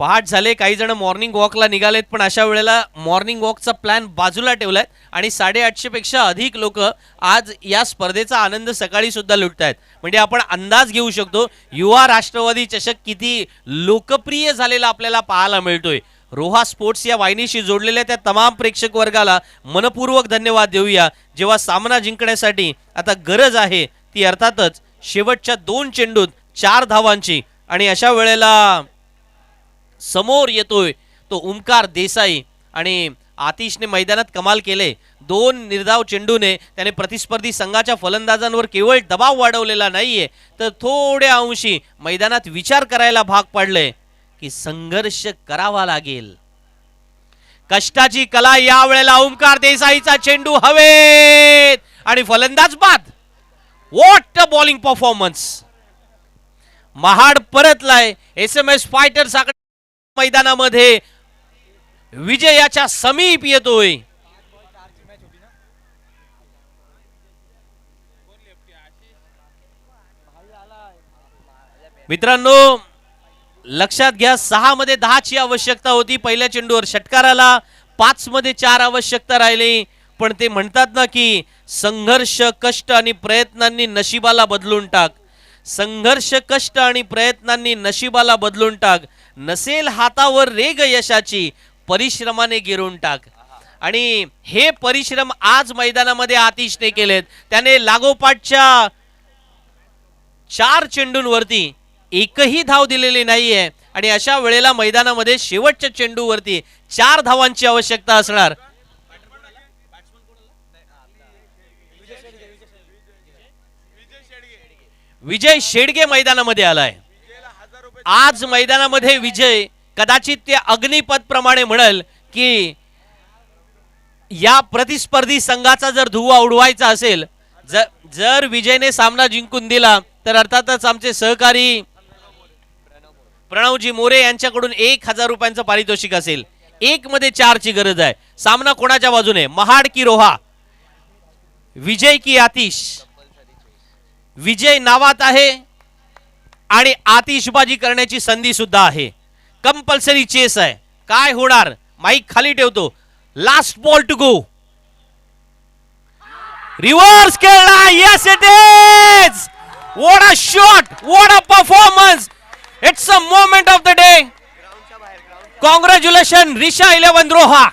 पहाट झाले, काही जण मॉर्निंग वॉकला निघालेत, पण अशा वेळेला मॉर्निंग वॉकचा प्लॅन बाजूला ठेवलाय आणि 850 पेक्षा अधिक लोक आज या स्पर्धेचा आनंद सकाळी सुद्धा लुटतायत. म्हणजे आपण अंदाज घेऊ शकतो युवा राष्ट्रवादी चषक किती लोकप्रिय झालेला आपल्याला पाहायला मिळतोय. रोहा स्पोर्ट्स या वाहिनीशी जोडलेल्या त्या तमाम प्रेक्षक वर्गाला मनपूर्वक धन्यवाद देऊया. जेव्हा सामना जिंकण्यासाठी आता गरज आहे ती अर्थातच शेवटच्या 2 चेंडूत 4 धावांची, आणि अशा वेळेला समोर येतोय तो ओमकार देसाई आणि आतिशने मैदानात कमाल केले. 2 निर्धाव चेंडूने त्याने प्रतिस्पर्धी संघाच्या फलंदाजांवर केवळ दबाव वाढवलेला नाहीये, तर थोड्या अंशी मैदानात विचार करायला भाग पाडले की संघर्ष करावा लागेल. कष्टाची कला या वेळेला ओमकार देसाईचा चेंडू हवेत आणि फलंदाज बाद. What a bowling performance. Mahad परतलाय. SMS फायटर्स मैदानामध्ये विजयाच्या समीप येतोय. मित्रांनो लक्षात घ्या, 6 मध्ये 10 ची आवश्यकता होती. पहिल्या चेंडूवर षटकाराला 5 मध्ये 4 आवश्यकता राहिली. पण ते म्हणतात ना की संघर्ष, कष्ट आणि प्रयत्नांनी नशिबाला बदलून टाक. संघर्ष, कष्ट आणि प्रयत्नांनी नशिबाला बदलून टाक. नसेल हातावर रेग यशाची, परिश्रमाने गिरून टाक. आणि हे परिश्रम आज मैदानामध्ये आतिशने केलेत. त्याने लागोपाठच्या 4 चेंडूंवरती एकही धाव दिलेली नाहीये आणि अशा वेळेला मैदानामध्ये शेवटच्या चेंडूवरती 4 धावांची आवश्यकता असणार. विजय शेडगे मैदानामध्ये आलाय. आज मैदानामध्ये विजय कदाचित ते अग्निपथ प्रमाणे म्हणेल की या प्रतिस्पर्धी संघाचा जर धुव्वा उडवायचा असेल, जर विजयने सामना जिंकून दिला तर अर्थातच आमचे सहकारी प्रणवजी मोरे यांच्याकडून 1000 रुपयांचं पारितोषिक असेल. 1 मध्ये 4 ची गरज आहे. सामना कोणाच्या बाजूने, महाड की रोहा, विजय की आतिश. विजय नावात आहे आणि आतिशबाजी करण्याची संधी सुद्धा आहे. कंपल्सरी चेस आहे. काय होणार, माईक खाली ठेवतो. Last ball to go. Reverse खेळला. Yes it is. What a shot, what a performance. It's a moment of the day. Congratulation Risha 11 Roha.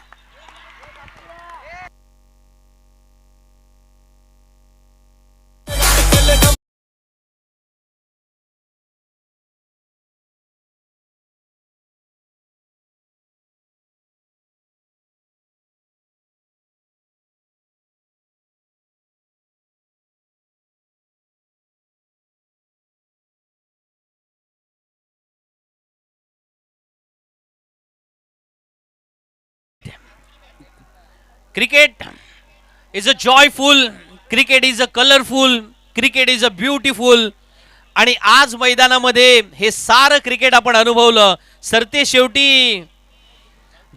Cricket is a joyful, cricket is a colorful, cricket is a beautiful. आणि आज मैदानामध्ये हे सारं cricket आपण अनुभवलं. सरते शेवटी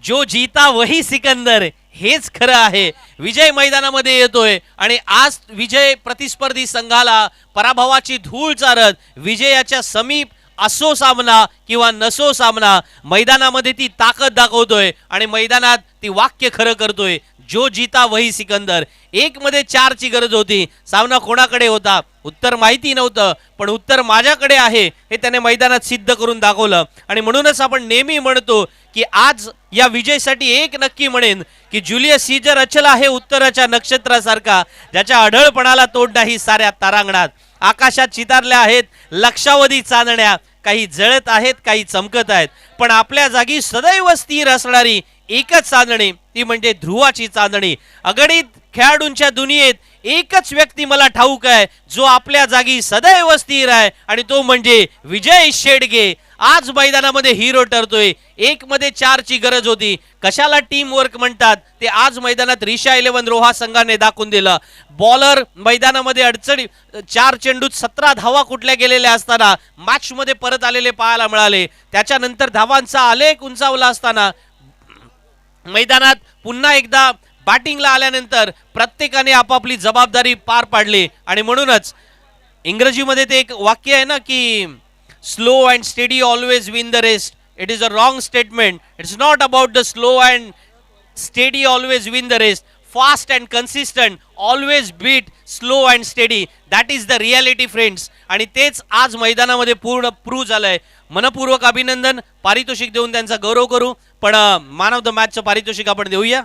जो जीता वही सिकंदर, हेच खरं आहे. विजय मैदानामध्ये येतोय आणि आज विजय प्रतिस्पर्धी संघाला पराभवाची धूळ चारत विजयाच्या समीप असो सामना किंवा नसो सामना, मैदानामध्ये ती ताकद दाखवतोय आणि मैदानात ती वाक्य खरं करतोय. जो जीता वही सिकंदर. 1 मध्ये 4 ची गरज होती. सामना कोणाकडे होता उत्तर माहिती नव्हतं, पण उत्तर माझ्याकडे आहे हे त्याने मैदानात सिद्ध करून दाखवलं. आणि म्हणूनच आपण नेहमी म्हणतो की आज या विजयसाठी एक नक्की म्हणेन की जुलियस सीजर अचल आहे उत्तराच्या नक्षत्रासारखा, ज्याच्या अढळपणाला तोड नाही साऱ्या तारांगणात. आकाशात चितारल्या आहेत लक्षावधी चांदण्या, काही जळत आहेत, काही चमकत आहेत, पण आपल्या जागी सदैव स्थिर असणारी एकच चांदणी, ती म्हणजे ध्रुवाची चांदणी. अगणित खेळाडूंच्या दुनियेत एकच व्यक्ती मला ठाऊक आहे जो आपल्या जागी सदैव स्थिर आहे आणि तो म्हणजे विजय शेडगे. आज मैदानामध्ये हिरो ठरतोय. 1 मध्ये 4 ची गरज होती. कशाला टीम वर्क म्हणतात ते आज मैदानात रिषा 11 रोहा संघाने दाखवून दिलं. बॉलर मैदानामध्ये अडचणी, 4 चेंडूत 17 धावा कुठल्या गेलेल्या असताना मॅच मध्ये परत आलेले पाहायला मिळाले. त्याच्यानंतर धावांचा आलेख उंचावला असताना मैदानात पुन्हा एकदा बॅटिंगला आल्यानंतर प्रत्येकाने आपापली जबाबदारी पार पाडली. आणि म्हणूनच इंग्रजीमध्ये ते एक वाक्य आहे ना की slow and steady always win the race. It is a wrong statement. It's not about the slow and steady always win the race. Fast and consistent always beat slow and steady. That is the reality friends. आणि तेच आज मैदानामध्ये पूर्ण prove झालंय. मनपूर्वक अभिनंदन. पारितोषिक देऊन त्यांचा गौरव करू. पण मॅन ऑफ द मॅचचं पारितोषिक आपण देऊया.